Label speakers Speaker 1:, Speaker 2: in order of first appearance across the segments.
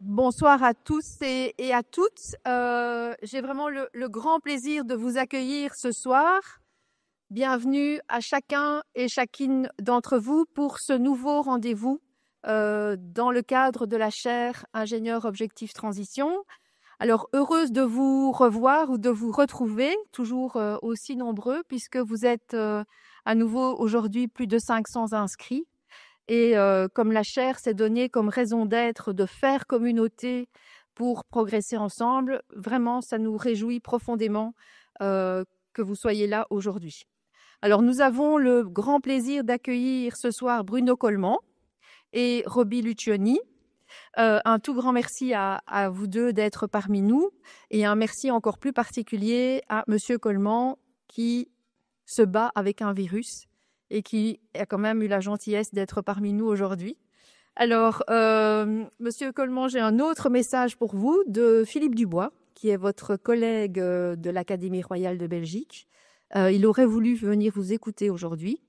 Speaker 1: Bonsoir à tous et à toutes. J'ai vraiment le grand plaisir de vous accueillir ce soir. Bienvenue à chacun et chacune d'entre vous pour ce nouveau rendez-vous dans le cadre de la chaire Ingénieur Objectif Transition. Alors, heureuse de vous revoir ou de vous retrouver, toujours aussi nombreux, puisque vous êtes à nouveau aujourd'hui plus de 500 inscrits. Et comme la chaire s'est donnée comme raison d'être de faire communauté pour progresser ensemble, vraiment, ça nous réjouit profondément que vous soyez là aujourd'hui. Alors, nous avons le grand plaisir d'accueillir ce soir Bruno Coleman et Roby Lucioni. Un tout grand merci à vous deux d'être parmi nous et un merci encore plus particulier à Monsieur Coleman qui se bat avec un virus et qui a quand même eu la gentillesse d'être parmi nous aujourd'hui. Alors, Monsieur Coleman, j'ai un autre message pour vous de Philippe Dubois, qui est votre collègue de l'Académie royale de Belgique. Il aurait voulu venir vous écouter aujourd'hui,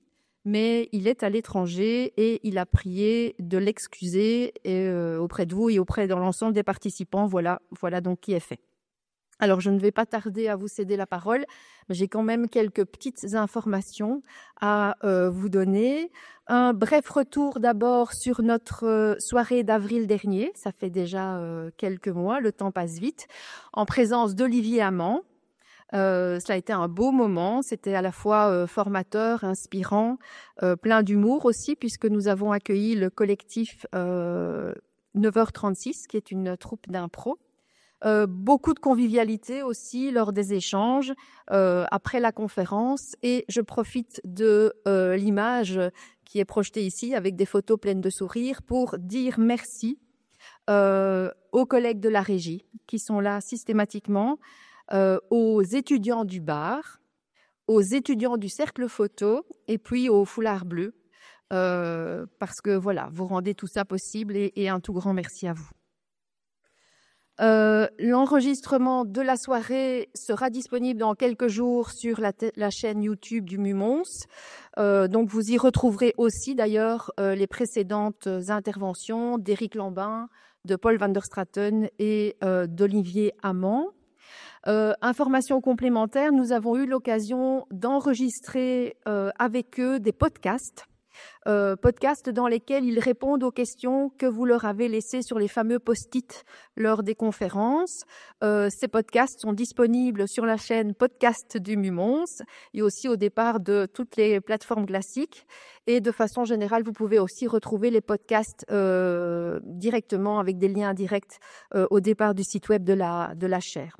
Speaker 1: mais il est à l'étranger et il a prié de l'excuser auprès de vous et auprès de l'ensemble des participants. Voilà donc qui est fait. Alors, je ne vais pas tarder à vous céder la parole, mais j'ai quand même quelques petites informations à vous donner. Un bref retour d'abord sur notre soirée d'avril dernier. Ça fait déjà quelques mois, le temps passe vite, en présence d'Olivier Amand. Cela a été un beau moment. C'était à la fois formateur, inspirant, plein d'humour aussi, puisque nous avons accueilli le collectif 9h36, qui est une troupe d'impro. Beaucoup de convivialité aussi lors des échanges après la conférence et je profite de l'image qui est projetée ici avec des photos pleines de sourires pour dire merci aux collègues de la régie qui sont là systématiquement, aux étudiants du bar, aux étudiants du cercle photo et puis aux foulards bleus parce que voilà, vous rendez tout ça possible et un tout grand merci à vous. L'enregistrement de la soirée sera disponible dans quelques jours sur la chaîne YouTube du Mumons. Donc vous y retrouverez aussi d'ailleurs les précédentes interventions d'Éric Lambin, de Paul van der Straten et d'Olivier Amand. Information complémentaire, nous avons eu l'occasion d'enregistrer avec eux des podcasts. Podcasts dans lesquels ils répondent aux questions que vous leur avez laissées sur les fameux post-it lors des conférences. Ces podcasts sont disponibles sur la chaîne Podcast du Mumons et aussi au départ de toutes les plateformes classiques. Et de façon générale, vous pouvez aussi retrouver les podcasts directement avec des liens directs au départ du site web de la chaire.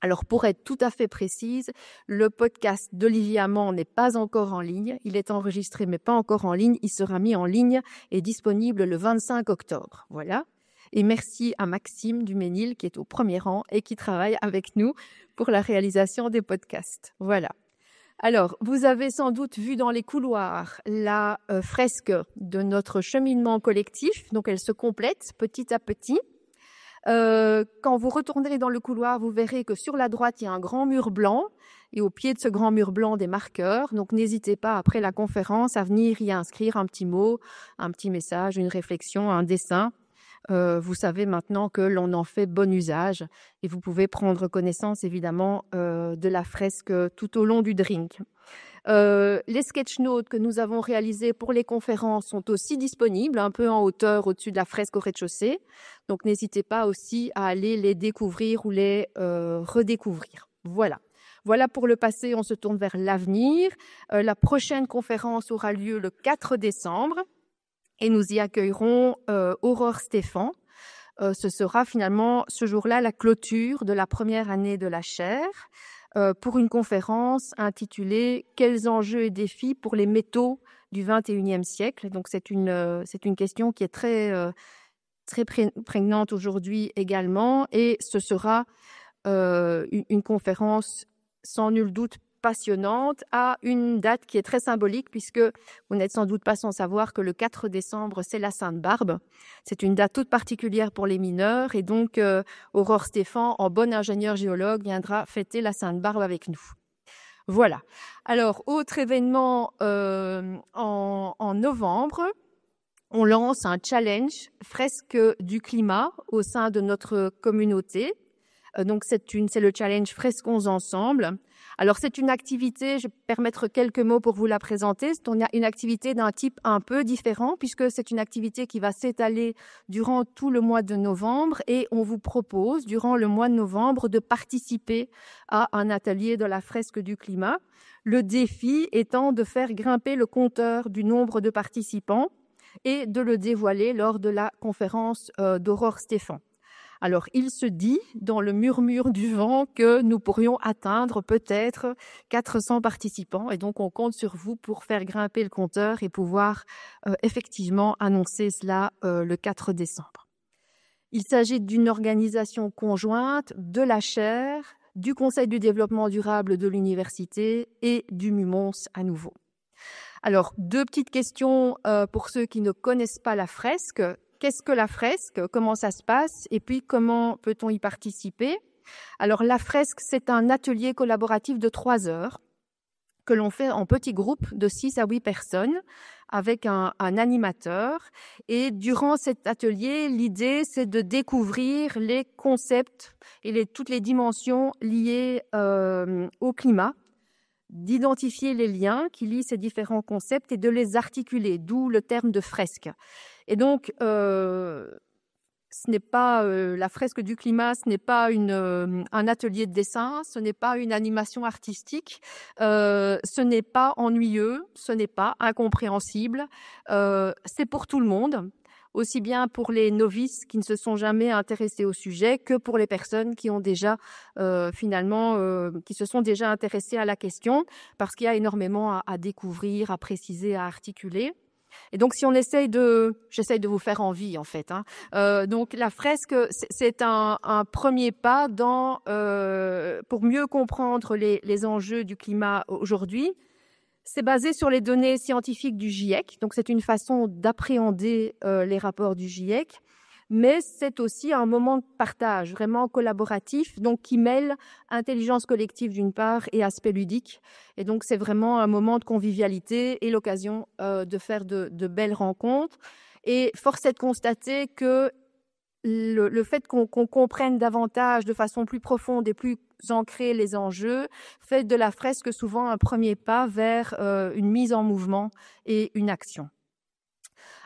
Speaker 1: Alors, pour être tout à fait précise, le podcast d'Olivier Amand n'est pas encore en ligne. Il est enregistré, mais pas encore en ligne. Il sera mis en ligne et disponible le 25 octobre. Voilà. Et merci à Maxime Duménil, qui est au premier rang et qui travaille avec nous pour la réalisation des podcasts. Voilà. Alors, vous avez sans doute vu dans les couloirs la fresque de notre cheminement collectif. Donc, elle se complète petit à petit. Quand vous retournerez dans le couloir, vous verrez que sur la droite, il y a un grand mur blanc et au pied de ce grand mur blanc, des marqueurs. Donc, n'hésitez pas, après la conférence, à venir y inscrire un petit mot, un petit message, une réflexion, un dessin. Vous savez maintenant que l'on en fait bon usage et vous pouvez prendre connaissance, évidemment, de la fresque tout au long du drink. Les sketch notes que nous avons réalisés pour les conférences sont aussi disponibles, un peu en hauteur au-dessus de la fresque au rez-de-chaussée. Donc, n'hésitez pas aussi à aller les découvrir ou les redécouvrir. Voilà. Voilà pour le passé, on se tourne vers l'avenir. La prochaine conférence aura lieu le 4 décembre et nous y accueillerons Aurore Stéphan. Ce sera finalement ce jour-là la clôture de la première année de la chaire. Pour une conférence intitulée « Quels enjeux et défis pour les métaux du XXIe siècle ?» Donc, c'est une question qui est très prégnante aujourd'hui également. Et ce sera une conférence sans nul doute passionnante à une date qui est très symbolique puisque vous n'êtes sans doute pas sans savoir que le 4 décembre, c'est la Sainte-Barbe. C'est une date toute particulière pour les mineurs et donc Aurore Stéphan, en bonne ingénieure géologue, viendra fêter la Sainte-Barbe avec nous. Voilà. Alors, autre événement en novembre, on lance un challenge fresque du climat au sein de notre communauté. Donc c'est le challenge Fresquons ensemble. Alors c'est une activité, je vais permettre quelques mots pour vous la présenter. C'est une activité d'un type un peu différent puisque c'est une activité qui va s'étaler durant tout le mois de novembre et on vous propose durant le mois de novembre de participer à un atelier de la fresque du climat. Le défi étant de faire grimper le compteur du nombre de participants et de le dévoiler lors de la conférence d'Aurore Stéphan. Alors, il se dit, dans le murmure du vent, que nous pourrions atteindre peut-être 400 participants. Et donc, on compte sur vous pour faire grimper le compteur et pouvoir effectivement annoncer cela le 4 décembre. Il s'agit d'une organisation conjointe de la chaire, du Conseil du développement durable de l'université et du MUMONS à nouveau. Alors, 2 petites questions pour ceux qui ne connaissent pas la fresque. Qu'est-ce que la fresque? Comment ça se passe? Et puis, comment peut-on y participer? Alors, la fresque, c'est un atelier collaboratif de 3 heures que l'on fait en petits groupes de 6 à 8 personnes avec un animateur. Et durant cet atelier, l'idée, c'est de découvrir les concepts et toutes les dimensions liées au climat, d'identifier les liens qui lient ces différents concepts et de les articuler, d'où le terme de fresque. Et donc, ce n'est pas la fresque du climat, ce n'est pas un atelier de dessin, ce n'est pas une animation artistique, ce n'est pas ennuyeux, ce n'est pas incompréhensible, c'est pour tout le monde, aussi bien pour les novices qui ne se sont jamais intéressés au sujet que pour les personnes qui ont déjà qui se sont déjà intéressées à la question, parce qu'il y a énormément à découvrir, à préciser, à articuler. Et donc, si on j'essaye de vous faire envie, en fait. Donc, la fresque, c'est un premier pas pour mieux comprendre les enjeux du climat aujourd'hui. C'est basé sur les données scientifiques du GIEC. Donc, c'est une façon d'appréhender les rapports du GIEC. Mais c'est aussi un moment de partage vraiment collaboratif, donc qui mêle intelligence collective d'une part et aspect ludique. Et donc, c'est vraiment un moment de convivialité et l'occasion de faire de belles rencontres. Et force est de constater que le fait qu'on comprenne davantage, de façon plus profonde et plus ancrée les enjeux, fait de la fresque souvent un premier pas vers une mise en mouvement et une action.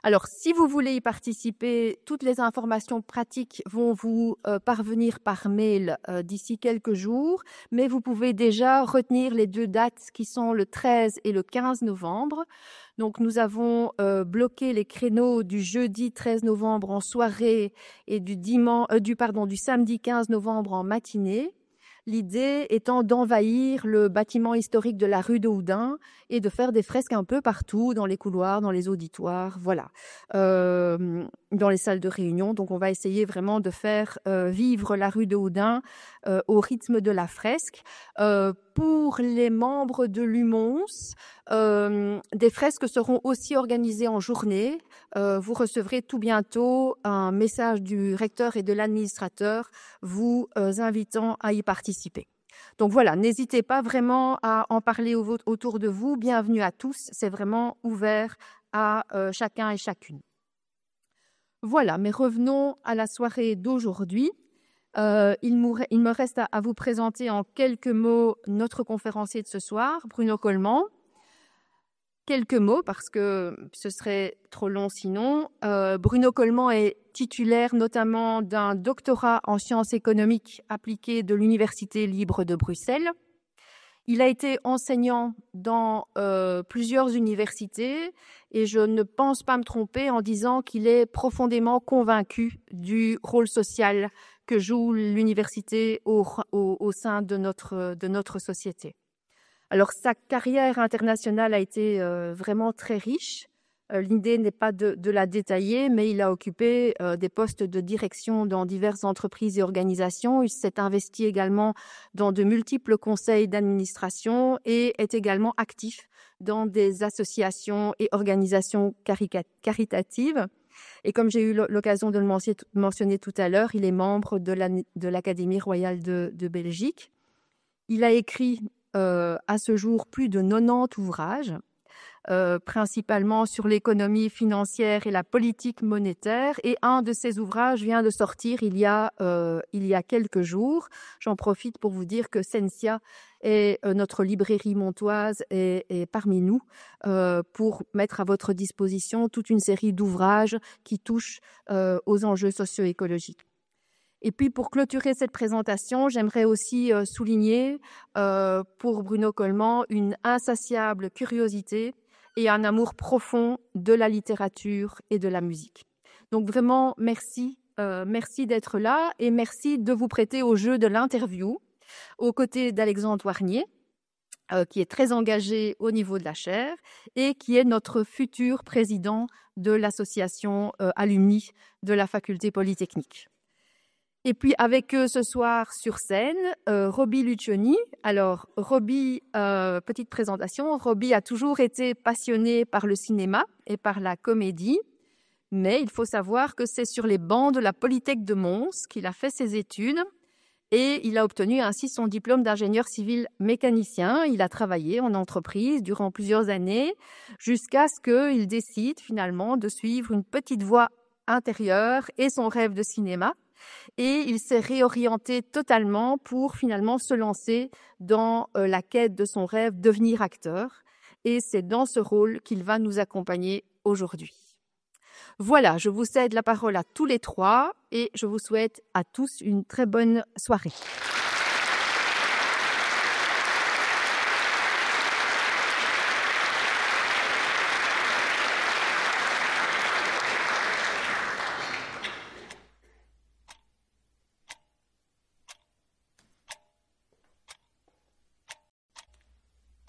Speaker 1: Alors, si vous voulez y participer, toutes les informations pratiques vont vous parvenir par mail d'ici quelques jours, mais vous pouvez déjà retenir les 2 dates qui sont le 13 et le 15 novembre. Donc, nous avons bloqué les créneaux du jeudi 13 novembre en soirée et du samedi 15 novembre en matinée. L'idée étant d'envahir le bâtiment historique de la rue de Houdin et de faire des fresques un peu partout, dans les couloirs, dans les auditoires, voilà, dans les salles de réunion. Donc, on va essayer vraiment de faire vivre la rue de Houdin au rythme de la fresque. Pour les membres de l'UMONS, des fresques seront aussi organisées en journée. Vous recevrez tout bientôt un message du recteur et de l'administrateur vous invitant à y participer. Donc voilà, n'hésitez pas vraiment à en parler autour de vous. Bienvenue à tous, c'est vraiment ouvert à chacun et chacune. Voilà, mais revenons à la soirée d'aujourd'hui. Il me reste à vous présenter en quelques mots notre conférencier de ce soir, Bruno Coleman. Quelques mots, parce que ce serait trop long sinon. Bruno Coleman est titulaire notamment d'un doctorat en sciences économiques appliquées de l'Université libre de Bruxelles. Il a été enseignant dans plusieurs universités et je ne pense pas me tromper en disant qu'il est profondément convaincu du rôle social que joue l'université au sein de notre société. Alors, sa carrière internationale a été vraiment très riche. L'idée n'est pas de la détailler, mais il a occupé des postes de direction dans diverses entreprises et organisations. Il s'est investi également dans de multiples conseils d'administration et est également actif dans des associations et organisations caritatives. Et comme j'ai eu l'occasion de le mentionner tout à l'heure, il est membre de l'Académie royale de Belgique. Il a écrit à ce jour plus de 90 ouvrages. principalement sur l'économie financière et la politique monétaire. Et un de ces ouvrages vient de sortir il y a quelques jours. J'en profite pour vous dire que Sensia et notre librairie montoise est parmi nous pour mettre à votre disposition toute une série d'ouvrages qui touchent aux enjeux socio-écologiques. Et puis, pour clôturer cette présentation, j'aimerais aussi souligner pour Bruno Coleman une insatiable curiosité et un amour profond de la littérature et de la musique. Donc vraiment, merci d'être là et merci de vous prêter au jeu de l'interview aux côtés d'Alexandre Warnier, qui est très engagé au niveau de la chaire et qui est notre futur président de l'association alumni de la faculté polytechnique. Et puis avec eux ce soir sur scène, Roby Lucioni. Alors Roby, petite présentation, Roby a toujours été passionné par le cinéma et par la comédie, mais il faut savoir que c'est sur les bancs de la Polytech de Mons qu'il a fait ses études et il a obtenu ainsi son diplôme d'ingénieur civil mécanicien. Il a travaillé en entreprise durant plusieurs années jusqu'à ce qu'il décide finalement de suivre une petite voie intérieure et son rêve de cinéma. Et il s'est réorienté totalement pour finalement se lancer dans la quête de son rêve, devenir acteur. Et c'est dans ce rôle qu'il va nous accompagner aujourd'hui. Voilà, je vous cède la parole à tous les trois et je vous souhaite à tous une très bonne soirée.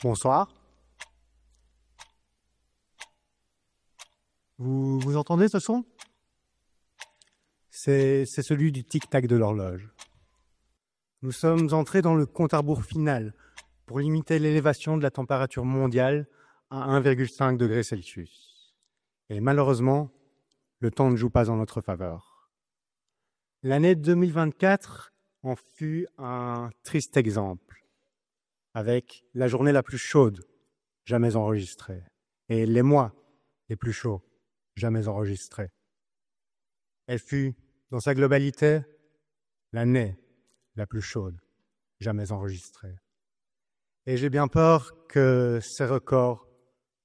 Speaker 2: Bonsoir. Vous entendez ce son? C'est celui du tic-tac de l'horloge. Nous sommes entrés dans le compte à rebours final pour limiter l'élévation de la température mondiale à 1,5 degré Celsius. Et malheureusement, le temps ne joue pas en notre faveur. L'année 2024 en fut un triste exemple, avec la journée la plus chaude jamais enregistrée et les mois les plus chauds jamais enregistrés. Elle fut, dans sa globalité, l'année la plus chaude jamais enregistrée. Et j'ai bien peur que ces records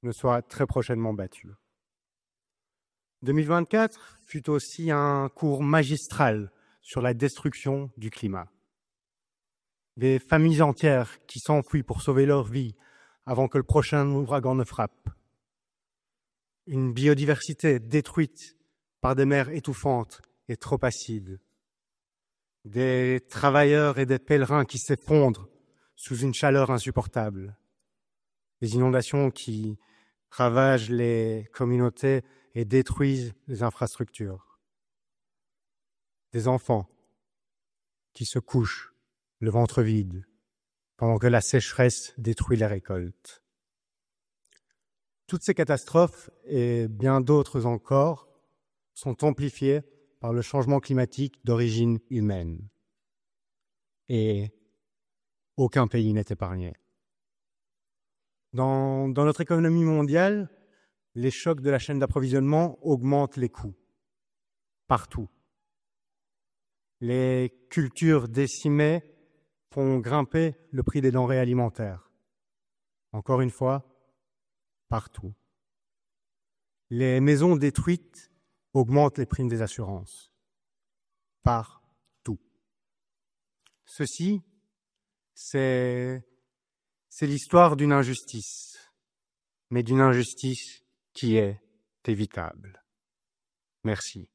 Speaker 2: ne soient très prochainement battus. 2024 fut aussi un cours magistral sur la destruction du climat. Des familles entières qui s'enfuient pour sauver leur vie avant que le prochain ouragan ne frappe. Une biodiversité détruite par des mers étouffantes et trop acides. Des travailleurs et des pèlerins qui s'effondrent sous une chaleur insupportable. Des inondations qui ravagent les communautés et détruisent les infrastructures. Des enfants qui se couchent le ventre vide pendant que la sécheresse détruit les récoltes. Toutes ces catastrophes et bien d'autres encore sont amplifiées par le changement climatique d'origine humaine. Et aucun pays n'est épargné. Dans notre économie mondiale, les chocs de la chaîne d'approvisionnement augmentent les coûts, partout. Les cultures décimées font grimper le prix des denrées alimentaires. Encore une fois, partout. Les maisons détruites augmentent les primes des assurances. Partout. Ceci, c'est l'histoire d'une injustice, mais d'une injustice qui est évitable. Merci.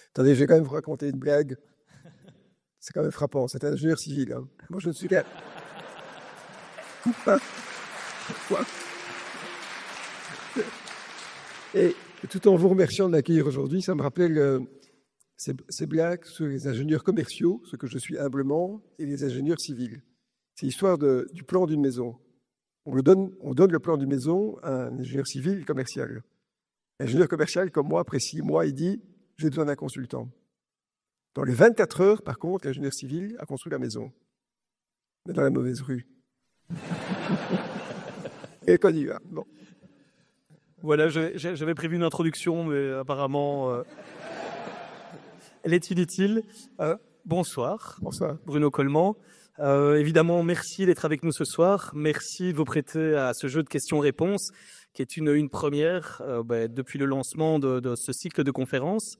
Speaker 3: Attendez, je vais quand même vous raconter une blague. C'est quand même frappant, c'est un ingénieur civil. Hein. Moi, je ne suis qu'un... Quoi ? Et tout en vous remerciant de m'accueillir aujourd'hui, ça me rappelle ces blagues sur les ingénieurs commerciaux, ce que je suis humblement, et les ingénieurs civils. C'est l'histoire du plan d'une maison. On donne le plan d'une maison à un ingénieur civil commercial. L'ingénieur commercial, comme moi, après 6 mois, il dit « j'ai besoin d'un consultant ». Dans les 24 heures, par contre, l'ingénieur civil a construit la maison, mais dans la mauvaise rue. Et qu'on y va. Bon.
Speaker 4: Voilà, j'avais prévu une introduction, mais apparemment, elle est inutile. Bonsoir.
Speaker 3: Bonsoir.
Speaker 4: Bruno Coleman. Évidemment, merci d'être avec nous ce soir. Merci de vous prêter à ce jeu de questions-réponses, qui est une première depuis le lancement de ce cycle de conférences.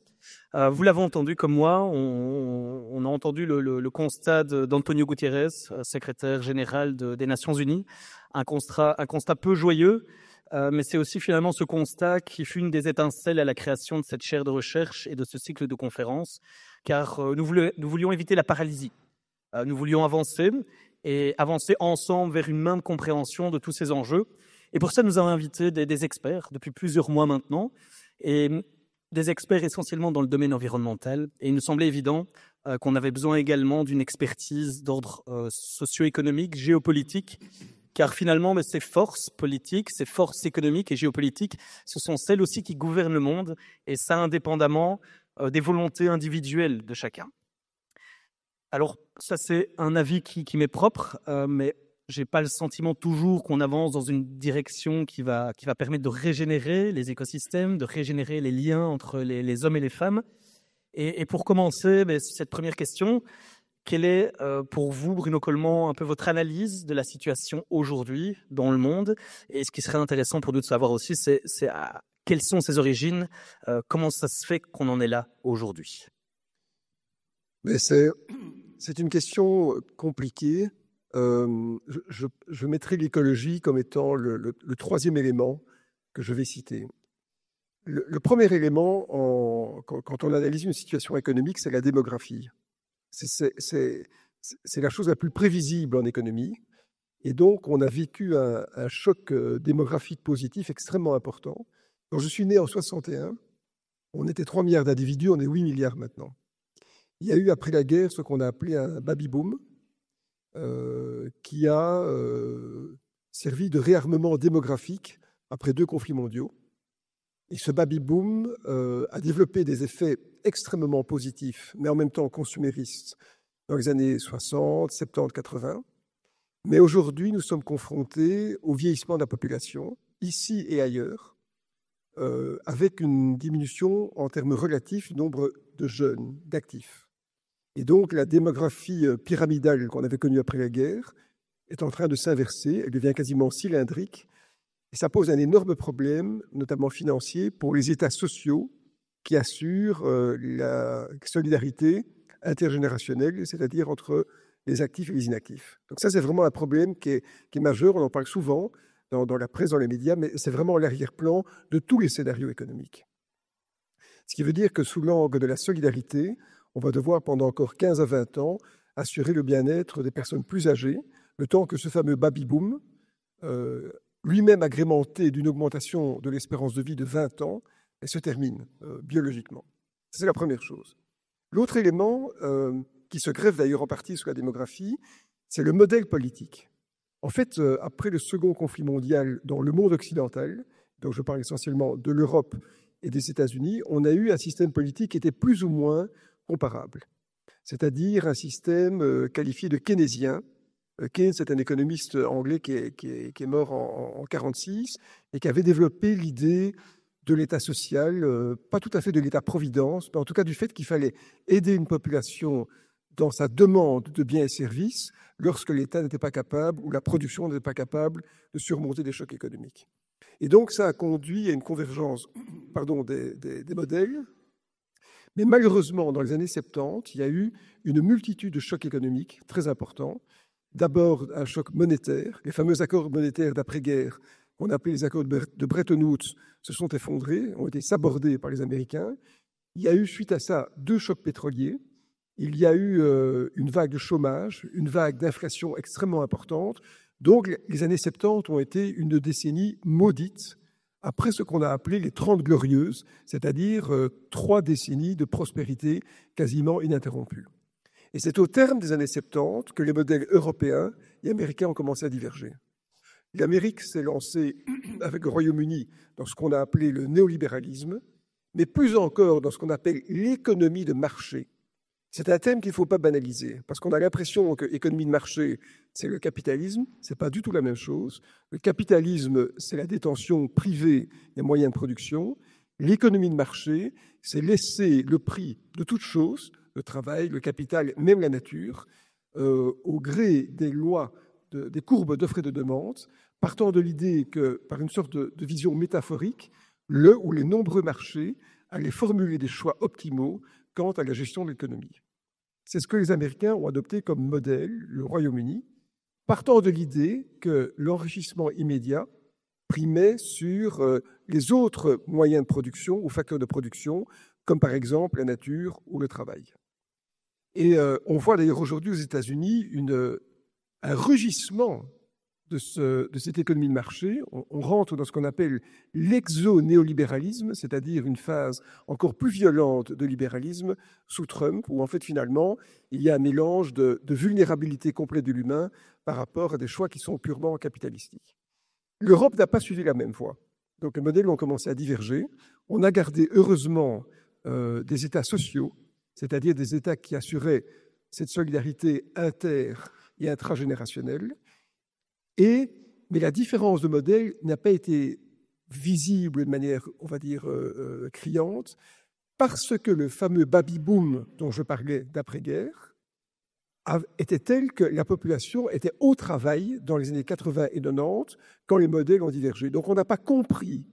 Speaker 4: Vous l'avez entendu comme moi, on a entendu le constat d'Antonio Gutiérrez, secrétaire général des Nations Unies. Un constat peu joyeux, mais c'est aussi finalement ce constat qui fut une des étincelles à la création de cette chaire de recherche et de ce cycle de conférences, car nous voulions éviter la paralysie. Nous voulions avancer ensemble vers une même compréhension de tous ces enjeux. Et pour ça, nous avons invité des experts depuis plusieurs mois maintenant, et des experts essentiellement dans le domaine environnemental. Et il nous semblait évident qu'on avait besoin également d'une expertise d'ordre socio-économique, géopolitique, car finalement, ces forces politiques, ces forces économiques et géopolitiques, ce sont celles aussi qui gouvernent le monde, et ça indépendamment des volontés individuelles de chacun. Alors, ça c'est un avis qui m'est propre, mais j'ai pas le sentiment toujours qu'on avance dans une direction qui va permettre de régénérer les écosystèmes, de régénérer les liens entre les hommes et les femmes. Et pour commencer, cette première question, quelle est pour vous, Bruno Coleman, un peu votre analyse de la situation aujourd'hui dans le monde? Et ce qui serait intéressant pour nous de savoir aussi, c'est quelles sont ses origines, comment ça se fait qu'on en est là aujourd'hui?
Speaker 3: Mais c'est une question compliquée. Je mettrai l'écologie comme étant le troisième élément que je vais citer. Le premier élément, quand on analyse une situation économique, c'est la démographie. C'est la chose la plus prévisible en économie. Et donc, on a vécu un choc démographique positif extrêmement important. Quand je suis né en 61, on était 3 milliards d'individus, on est 8 milliards maintenant. Il y a eu, après la guerre, ce qu'on a appelé un baby-boom, qui a servi de réarmement démographique après 2 conflits mondiaux. Et ce baby-boom a développé des effets extrêmement positifs, mais en même temps consuméristes, dans les années 60, 70, 80. Mais aujourd'hui, nous sommes confrontés au vieillissement de la population, ici et ailleurs, avec une diminution en termes relatifs du nombre de jeunes, d'actifs. Et donc, la démographie pyramidale qu'on avait connue après la guerre est en train de s'inverser, elle devient quasiment cylindrique, et ça pose un énorme problème, notamment financier, pour les États sociaux qui assurent la solidarité intergénérationnelle, c'est-à-dire entre les actifs et les inactifs. Donc ça, c'est vraiment un problème qui est majeur, on en parle souvent dans la presse, dans les médias, mais c'est vraiment l'arrière-plan de tous les scénarios économiques. Ce qui veut dire que sous l'angle de la solidarité, on va devoir pendant encore 15 à 20 ans assurer le bien-être des personnes plus âgées, le temps que ce fameux baby-boom, lui-même agrémenté d'une augmentation de l'espérance de vie de 20 ans, se termine biologiquement. C'est la première chose. L'autre élément, qui se greffe d'ailleurs en partie sur la démographie, c'est le modèle politique. En fait, après le second conflit mondial dans le monde occidental, donc je parle essentiellement de l'Europe et des États-Unis, on a eu un système politique qui était plus ou moins comparable, c'est-à-dire un système qualifié de keynésien. Keynes est un économiste anglais qui est mort en 1946 et qui avait développé l'idée de l'État social, pas tout à fait de l'État-providence, mais en tout cas du fait qu'il fallait aider une population dans sa demande de biens et services lorsque l'État n'était pas capable ou la production n'était pas capable de surmonter des chocs économiques. Et donc ça a conduit à une convergence des modèles. Mais malheureusement, dans les années 70, il y a eu une multitude de chocs économiques très importants. D'abord, un choc monétaire. Les fameux accords monétaires d'après-guerre, qu'on appelait les accords de Bretton Woods, se sont effondrés, ont été sabordés par les Américains. Il y a eu, suite à ça, 2 chocs pétroliers. Il y a eu une vague de chômage, une vague d'inflation extrêmement importante. Donc, les années 70 ont été une décennie maudite, après ce qu'on a appelé les 30 glorieuses, c'est-à-dire 3 décennies de prospérité quasiment ininterrompue. Et c'est au terme des années 70 que les modèles européens et américains ont commencé à diverger. L'Amérique s'est lancée avec le Royaume-Uni dans ce qu'on a appelé le néolibéralisme, mais plus encore dans ce qu'on appelle l'économie de marché. C'est un thème qu'il ne faut pas banaliser, parce qu'on a l'impression que l'économie de marché, c'est le capitalisme. Ce n'est pas du tout la même chose. Le capitalisme, c'est la détention privée des moyens de production. L'économie de marché, c'est laisser le prix de toute chose, le travail, le capital, même la nature, au gré des lois, des courbes d'offre et de demande, partant de l'idée que, par une sorte de vision métaphorique, le ou les nombreux marchés allaient formuler des choix optimaux quant à la gestion de l'économie. C'est ce que les Américains ont adopté comme modèle, le Royaume-Uni, partant de l'idée que l'enrichissement immédiat primait sur les autres moyens de production ou facteurs de production, comme par exemple la nature ou le travail. Et on voit d'ailleurs aujourd'hui aux États-Unis un rugissement de cette économie de marché. On rentre dans ce qu'on appelle l'exo-néolibéralisme, c'est-à-dire une phase encore plus violente de libéralisme sous Trump, où en fait finalement il y a un mélange de vulnérabilité complète de l'humain par rapport à des choix qui sont purement capitalistiques. L'Europe n'a pas suivi la même voie. Donc les modèles ont commencé à diverger. On a gardé heureusement des États sociaux, c'est-à-dire des États qui assuraient cette solidarité inter- et intragénérationnelle. Mais la différence de modèle n'a pas été visible de manière, on va dire, criante, parce que le fameux baby-boom dont je parlais d'après-guerre était tel que la population était au travail dans les années 80 et 90 quand les modèles ont divergé. Donc on n'a pas compris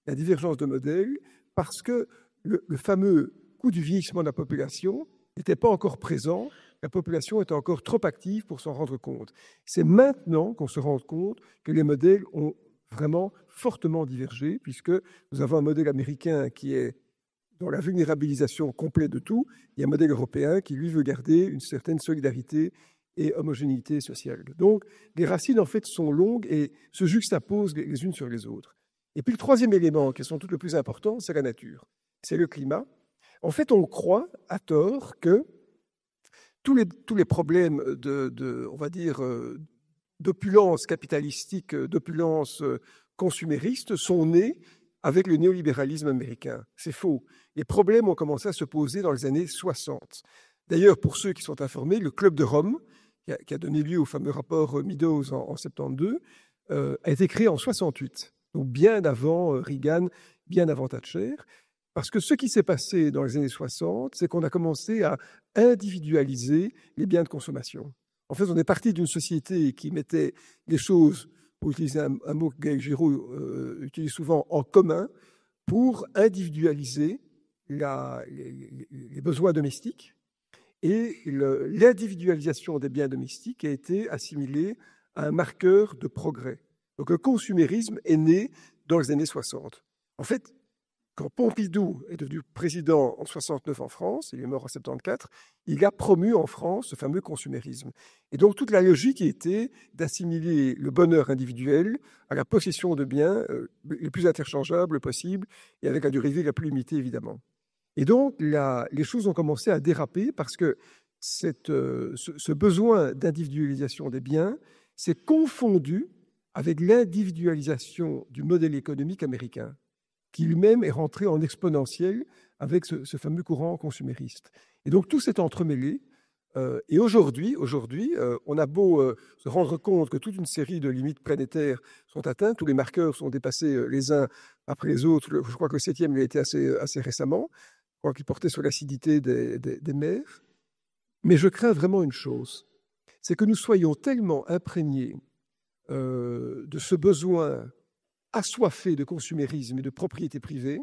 Speaker 3: la divergence de modèles parce que le fameux coup du vieillissement de la population n'était pas encore présent. La population était encore trop active pour s'en rendre compte. C'est maintenant qu'on se rend compte que les modèles ont vraiment fortement divergé, puisque nous avons un modèle américain qui est dans la vulnérabilisation complète de tout, et un modèle européen qui, lui, veut garder une certaine solidarité et homogénéité sociale. Donc, les racines, en fait, sont longues et se juxtaposent les unes sur les autres. Et puis, le troisième élément, qui est sans doute le plus important, c'est la nature. C'est le climat. En fait, on croit, à tort, que tous les problèmes on va dire, d'opulence capitalistique, d'opulence consumériste sont nés avec le néolibéralisme américain. C'est faux. Les problèmes ont commencé à se poser dans les années 60. D'ailleurs, pour ceux qui sont informés, le Club de Rome, qui a donné lieu au fameux rapport Meadows en 72, a été créé en 68, donc bien avant Reagan, bien avant Thatcher. Parce que ce qui s'est passé dans les années 60, c'est qu'on a commencé à individualiser les biens de consommation. En fait, on est parti d'une société qui mettait les choses, pour utiliser un mot que Gaël Giraud utilise souvent, en commun, pour individualiser les besoins domestiques. Et l'individualisation des biens domestiques a été assimilée à un marqueur de progrès. Donc le consumérisme est né dans les années 60. En fait, quand Pompidou est devenu président en 69 en France, il est mort en 74, il a promu en France ce fameux consumérisme. Et donc toute la logique était d'assimiler le bonheur individuel à la possession de biens les plus interchangeables possibles et avec la durée de vie la plus limitée évidemment. Et donc les choses ont commencé à déraper parce que ce besoin d'individualisation des biens s'est confondu avec l'individualisation du modèle économique américain, qui lui-même est rentré en exponentiel avec ce fameux courant consumériste. Et donc tout s'est entremêlé. Et aujourd'hui, on a beau se rendre compte que toute une série de limites planétaires sont atteintes, tous les marqueurs sont dépassés les uns après les autres. Je crois que le 7e il a été assez récemment. Je crois qu'il portait sur l'acidité des mers. Mais je crains vraiment une chose, c'est que nous soyons tellement imprégnés de ce besoin assoiffé de consumérisme et de propriété privée,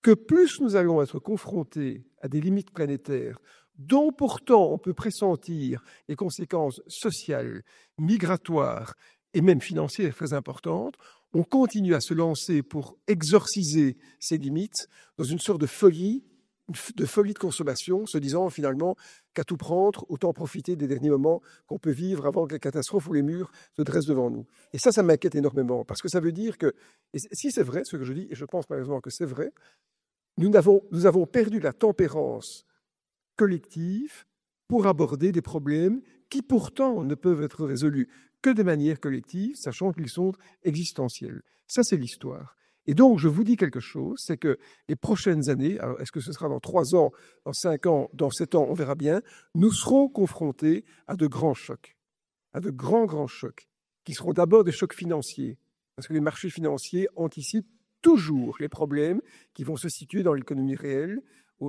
Speaker 3: que plus nous allons être confrontés à des limites planétaires dont pourtant on peut pressentir les conséquences sociales, migratoires et même financières très importantes, on continue à se lancer pour exorciser ces limites dans une sorte de folie de consommation, se disant finalement qu'à tout prendre, autant profiter des derniers moments qu'on peut vivre avant que les catastrophes ou les murs se dressent devant nous. Et ça m'inquiète énormément, parce que ça veut dire que, et si c'est vrai ce que je dis, et je pense malheureusement que c'est vrai, nous avons perdu la tempérance collective pour aborder des problèmes qui pourtant ne peuvent être résolus que de manière collective, sachant qu'ils sont existentiels. Ça, c'est l'histoire. Et donc, je vous dis quelque chose, c'est que les prochaines années, alors est-ce que ce sera dans 3 ans, dans 5 ans, dans 7 ans, on verra bien, nous serons confrontés à de grands chocs, à de grands chocs, qui seront d'abord des chocs financiers, parce que les marchés financiers anticipent toujours les problèmes qui vont se situer dans l'économie réelle,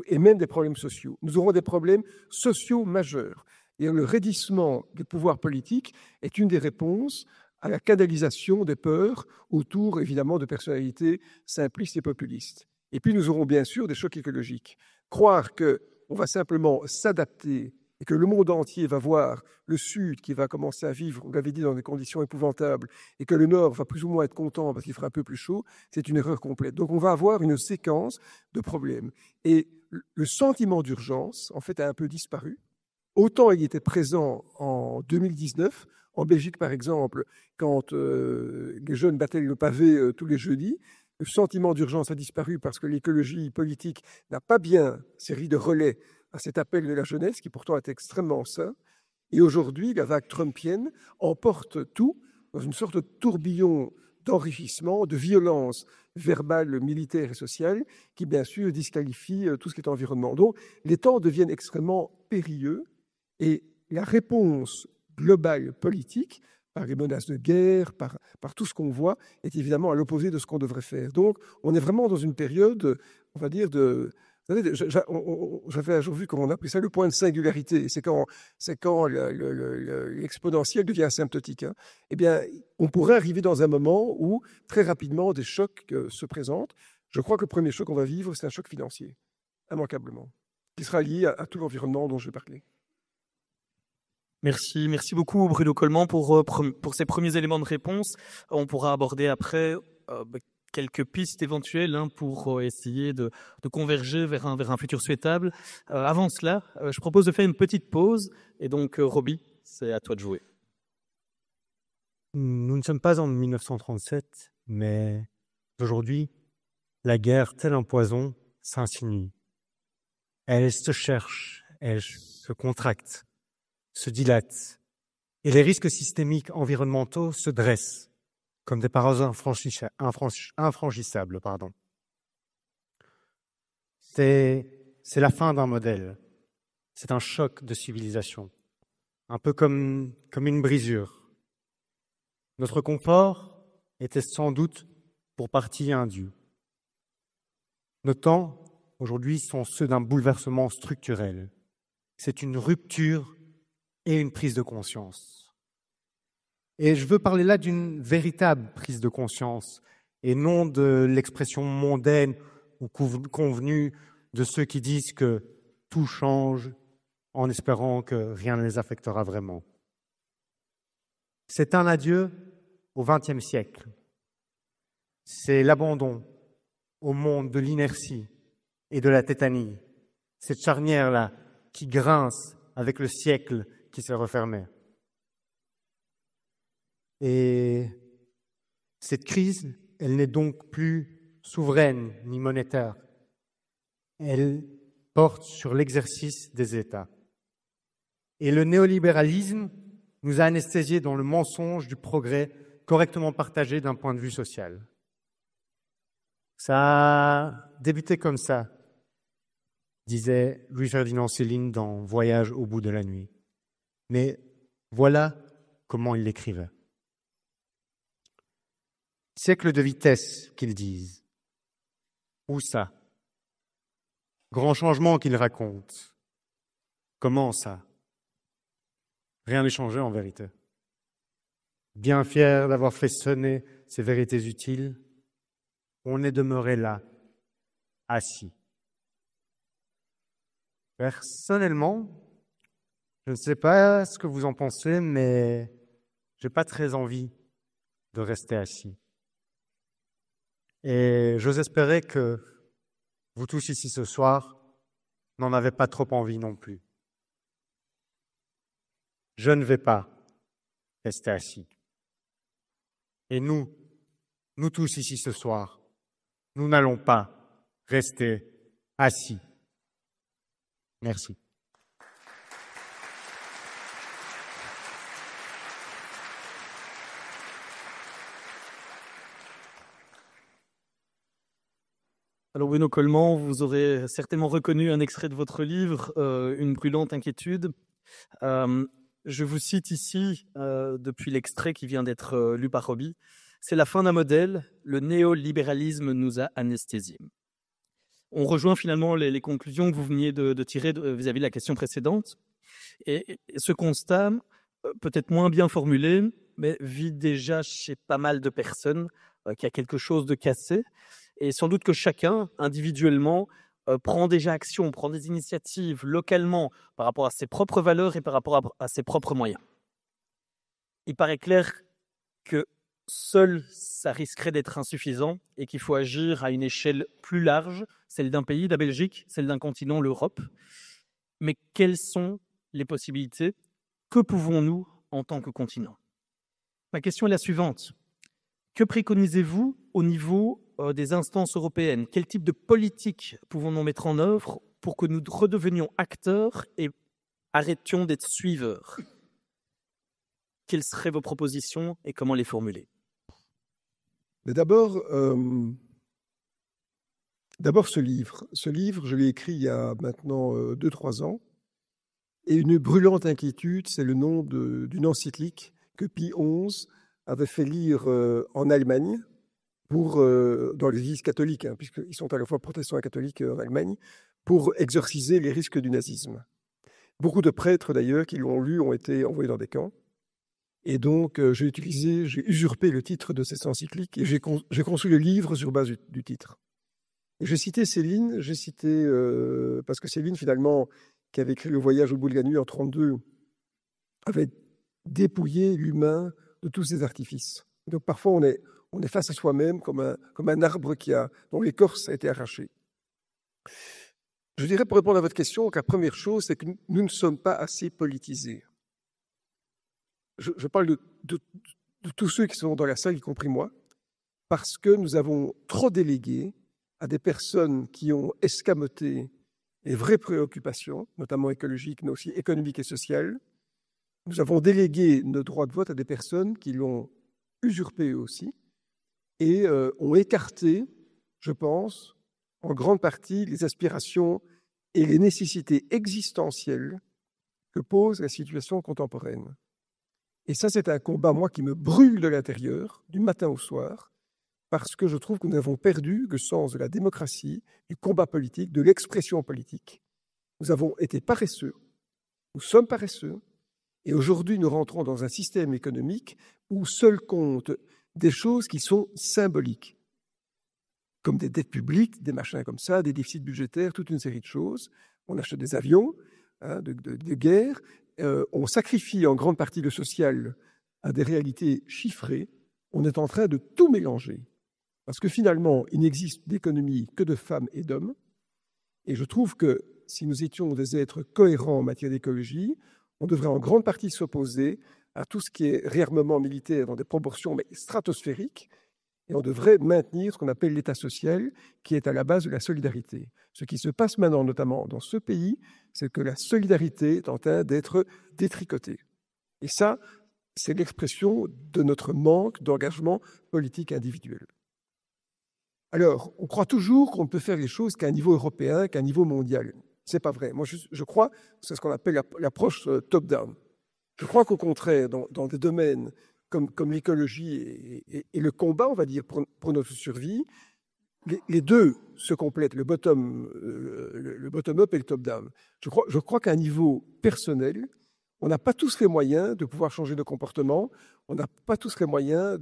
Speaker 3: et même des problèmes sociaux. Nous aurons des problèmes sociaux majeurs. Et le raidissement des pouvoirs politiques est une des réponses à la canalisation des peurs autour, évidemment, de personnalités simplistes et populistes. Et puis, nous aurons bien sûr des chocs écologiques. Croire qu'on va simplement s'adapter et que le monde entier va voir le Sud qui va commencer à vivre, on l'avait dit, dans des conditions épouvantables, et que le Nord va plus ou moins être content parce qu'il fera un peu plus chaud, c'est une erreur complète. Donc, on va avoir une séquence de problèmes. Et le sentiment d'urgence, en fait, a un peu disparu. Autant il était présent en 2019, en Belgique par exemple, quand les jeunes battaient le pavé tous les jeudis, le sentiment d'urgence a disparu parce que l'écologie politique n'a pas bien servi de relais à cet appel de la jeunesse, qui pourtant est extrêmement sain. Et aujourd'hui, la vague trumpienne emporte tout dans une sorte de tourbillon d'enrichissement, de violence verbale, militaire et sociale, qui bien sûr disqualifie tout ce qui est environnement. Donc les temps deviennent extrêmement périlleux et la réponse globale politique, par les menaces de guerre, par tout ce qu'on voit, est évidemment à l'opposé de ce qu'on devrait faire. Donc on est vraiment dans une période, on va dire, de... J'avais un jour vu comment on appelait ça le point de singularité. C'est quand l'exponentiel devient asymptotique. Hein. Eh bien, on pourrait arriver dans un moment où, très rapidement, des chocs se présentent. Je crois que le premier choc qu'on va vivre, c'est un choc financier, immanquablement, qui sera lié à tout l'environnement dont je vais parler.
Speaker 4: Merci beaucoup Bruno Coleman pour ces premiers éléments de réponse. On pourra aborder après quelques pistes éventuelles pour essayer de converger vers un futur souhaitable. Avant cela, je propose de faire une petite pause. Et donc, Roby, c'est à toi de jouer.
Speaker 2: Nous ne sommes pas en 1937, mais aujourd'hui, la guerre, tel un poison, s'insinue. Elle se cherche, elle se contracte, se dilate, et les risques systémiques environnementaux se dressent comme des parois infranchissables. C'est la fin d'un modèle. C'est un choc de civilisation, un peu comme une brisure. Notre confort était sans doute pour partie indu. Nos temps, aujourd'hui, sont ceux d'un bouleversement structurel. C'est une rupture et une prise de conscience. Et je veux parler là d'une véritable prise de conscience et non de l'expression mondaine ou convenue de ceux qui disent que tout change en espérant que rien ne les affectera vraiment. C'est un adieu au XXe siècle. C'est l'abandon au monde de l'inertie et de la tétanie. Cette charnière-là qui grince avec le siècle qui s'est refermé. Et cette crise, elle n'est donc plus souveraine ni monétaire. Elle porte sur l'exercice des États. Et le néolibéralisme nous a anesthésiés dans le mensonge du progrès correctement partagé d'un point de vue social. Ça a débuté comme ça, disait Louis-Ferdinand Céline dans Voyage au bout de la nuit. Mais voilà comment il l'écrivait. Siècle de vitesse, qu'ils disent. Où ça? Grand changement qu'ils racontent. Comment ça? Rien n'est changé en vérité. Bien fier d'avoir fait sonner ces vérités utiles, on est demeuré là, assis. Personnellement, je ne sais pas ce que vous en pensez, mais j'ai pas très envie de rester assis. Et j'ose espérer que vous tous ici ce soir n'en avez pas trop envie non plus. Je ne vais pas rester assis. Et nous tous ici ce soir, nous n'allons pas rester assis. Merci.
Speaker 4: Alors Bruno Coleman, vous aurez certainement reconnu un extrait de votre livre, Une brûlante inquiétude. Je vous cite ici, depuis l'extrait qui vient d'être lu par Roby. C'est la fin d'un modèle, le néolibéralisme nous a anesthésiés. On rejoint finalement les conclusions que vous veniez de tirer vis-à-vis de la question précédente. Et ce constat, peut-être moins bien formulé, mais vit déjà chez pas mal de personnes qu'il y a quelque chose de cassé. Et sans doute que chacun, individuellement, prend déjà action, prend des initiatives localement par rapport à ses propres valeurs et par rapport à ses propres moyens. Il paraît clair que seul, ça risquerait d'être insuffisant et qu'il faut agir à une échelle plus large, celle d'un pays, la Belgique, celle d'un continent, l'Europe. Mais quelles sont les possibilités? Que pouvons-nous en tant que continent? Ma question est la suivante. Que préconisez-vous au niveau des instances européennes? Quel type de politique pouvons-nous mettre en œuvre pour que nous redevenions acteurs et arrêtions d'être suiveurs? Quelles seraient vos propositions et comment les formuler?
Speaker 3: Mais d'abord, ce livre, je l'ai écrit il y a maintenant 2-3 ans. Et Une brûlante inquiétude, c'est le nom d'une encyclique que Pie XI avait fait lire en Allemagne dans l'Église catholique, hein, puisqu'ils sont à la fois protestants et catholiques en Allemagne, pour exorciser les risques du nazisme. Beaucoup de prêtres, d'ailleurs, qui l'ont lu, ont été envoyés dans des camps. Et donc, j'ai usurpé le titre de cette encyclique et j'ai conçu le livre sur base du titre. Et j'ai cité Céline, parce que Céline, finalement, qui avait écrit Le voyage au bout de la nuit en 1932, avait dépouillé l'humain de tous ses artifices. Donc, parfois, on est face à soi-même comme un arbre dont l'écorce a été arrachée. Je dirais, pour répondre à votre question, que la première chose, c'est que nous ne sommes pas assez politisés. Je parle de tous ceux qui sont dans la salle, y compris moi, parce que nous avons trop délégué à des personnes qui ont escamoté les vraies préoccupations, notamment écologiques, mais aussi économiques et sociales. Nous avons délégué nos droits de vote à des personnes qui l'ont usurpé eux aussi et ont écarté, je pense, en grande partie les aspirations et les nécessités existentielles que pose la situation contemporaine. Et ça, c'est un combat, moi, qui me brûle de l'intérieur, du matin au soir, parce que je trouve que nous avons perdu le sens de la démocratie, du combat politique, de l'expression politique. Nous avons été paresseux, nous sommes paresseux, et aujourd'hui, nous rentrons dans un système économique où seuls comptent des choses qui sont symboliques, comme des dettes publiques, des machins comme ça, des déficits budgétaires, toute une série de choses. On achète des avions de guerre, on sacrifie en grande partie le social à des réalités chiffrées. On est en train de tout mélanger. Parce que finalement, il n'existe d'économie que de femmes et d'hommes. Et je trouve que si nous étions des êtres cohérents en matière d'écologie, on devrait en grande partie s'opposer à tout ce qui est réarmement militaire dans des proportions stratosphériques. Et on devrait maintenir ce qu'on appelle l'État social, qui est à la base de la solidarité. Ce qui se passe maintenant, notamment dans ce pays, c'est que la solidarité est en train d'être détricotée. Et ça, c'est l'expression de notre manque d'engagement politique individuel. Alors, on croit toujours qu'on ne peut faire les choses qu'à un niveau européen, qu'à un niveau mondial. Ce n'est pas vrai. Moi, je crois que c'est ce qu'on appelle l'approche top-down. Je crois qu'au contraire, dans des domaines comme l'écologie et le combat, on va dire, pour notre survie, les deux se complètent, le bottom-up et le top-down. Je crois qu'à un niveau personnel, on n'a pas tous les moyens de pouvoir changer de comportement, on n'a pas tous les moyens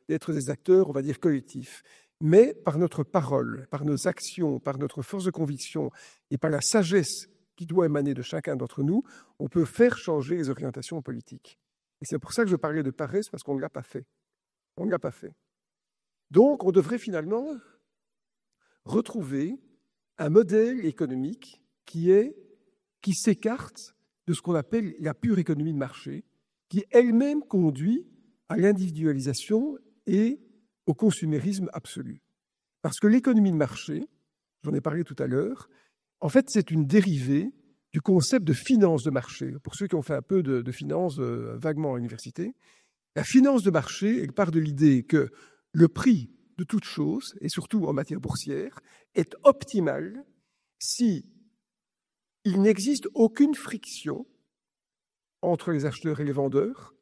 Speaker 3: d'être des acteurs, on va dire, collectifs. Mais par notre parole, par nos actions, par notre force de conviction et par la sagesse qui doit émaner de chacun d'entre nous, on peut faire changer les orientations politiques. Et c'est pour ça que je parlais de paresse, parce qu'on ne l'a pas fait. On ne l'a pas fait. Donc, on devrait finalement retrouver un modèle économique qui s'écarte de ce qu'on appelle la pure économie de marché, qui elle-même conduit à l'individualisation et au consumérisme absolu. Parce que l'économie de marché, j'en ai parlé tout à l'heure, en fait, c'est une dérivée du concept de finance de marché. Pour ceux qui ont fait un peu de finance vaguement à l'université, la finance de marché, elle part de l'idée que le prix de toute chose, et surtout en matière boursière, est optimal si il n'existe aucune friction entre les acheteurs et les vendeurs,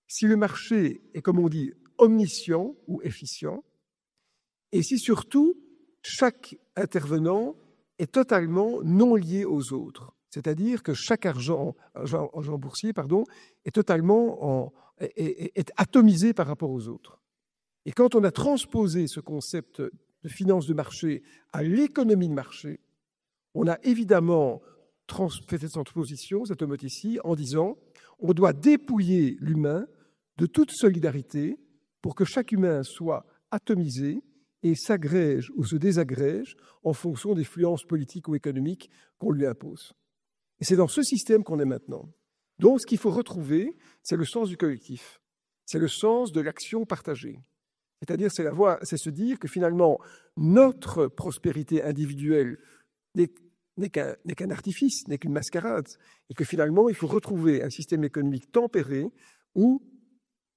Speaker 3: si le marché est, comme on dit, omniscient ou efficient, et si surtout chaque intervenant est totalement non lié aux autres. C'est-à-dire que chaque argent boursier est totalement est atomisé par rapport aux autres. Et quand on a transposé ce concept de finance de marché à l'économie de marché, on a évidemment fait cette transposition, cette homothétie, en disant on doit dépouiller l'humain de toute solidarité pour que chaque humain soit atomisé et s'agrège ou se désagrège en fonction des fluences politiques ou économiques qu'on lui impose. Et c'est dans ce système qu'on est maintenant. Donc, ce qu'il faut retrouver, c'est le sens du collectif. C'est le sens de l'action partagée. C'est-à-dire, c'est se dire que finalement, notre prospérité individuelle n'est qu'un artifice, n'est qu'une mascarade. Et que finalement, il faut retrouver un système économique tempéré où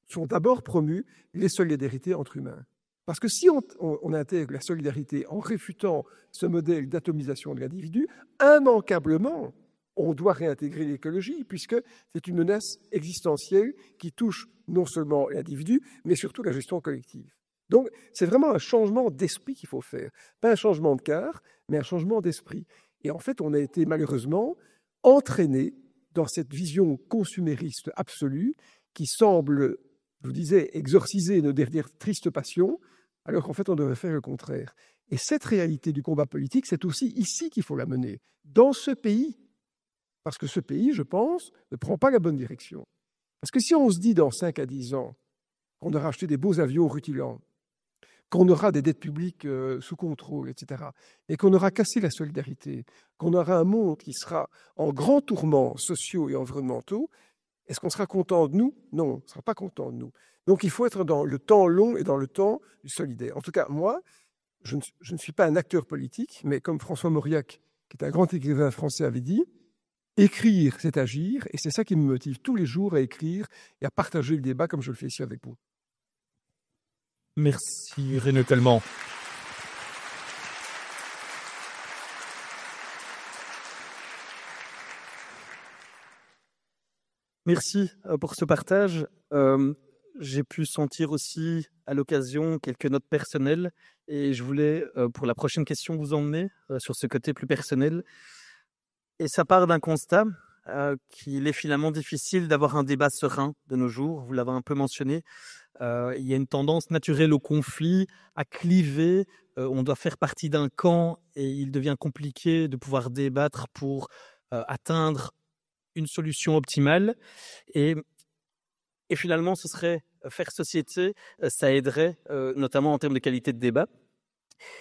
Speaker 3: sont d'abord promues les solidarités entre humains. Parce que si on intègre la solidarité en réfutant ce modèle d'atomisation de l'individu, immanquablement, on doit réintégrer l'écologie, puisque c'est une menace existentielle qui touche non seulement l'individu, mais surtout la gestion collective. Donc, c'est vraiment un changement d'esprit qu'il faut faire. Pas un changement de quart, mais un changement d'esprit. Et en fait, on a été malheureusement entraîné dans cette vision consumériste absolue qui semble, je vous disais, exorciser nos dernières tristes passions, alors qu'en fait, on devrait faire le contraire. Et cette réalité du combat politique, c'est aussi ici qu'il faut la mener, dans ce pays. Parce que ce pays, je pense, ne prend pas la bonne direction. Parce que si on se dit dans 5 à 10 ans qu'on aura acheté des beaux avions rutilants, qu'on aura des dettes publiques sous contrôle, etc., et qu'on aura cassé la solidarité, qu'on aura un monde qui sera en grands tourments sociaux et environnementaux, est-ce qu'on sera content de nous? Non, on ne sera pas content de nous. Donc il faut être dans le temps long et dans le temps du solidaire. En tout cas, moi, je ne suis pas un acteur politique, mais comme François Mauriac, qui est un grand écrivain français, avait dit, écrire, c'est agir, et c'est ça qui me motive tous les jours à écrire et à partager le débat comme je le fais ici avec vous.
Speaker 4: Merci René Coleman. Merci pour ce partage. J'ai pu sentir aussi à l'occasion quelques notes personnelles et je voulais pour la prochaine question vous emmener sur ce côté plus personnel. Et ça part d'un constat qu'il est finalement difficile d'avoir un débat serein de nos jours. Vous l'avez un peu mentionné. Il y a une tendance naturelle au conflit, à cliver. On doit faire partie d'un camp et il devient compliqué de pouvoir débattre pour atteindre une solution optimale. Et finalement, ce serait faire société, ça aiderait, notamment en termes de qualité de débat.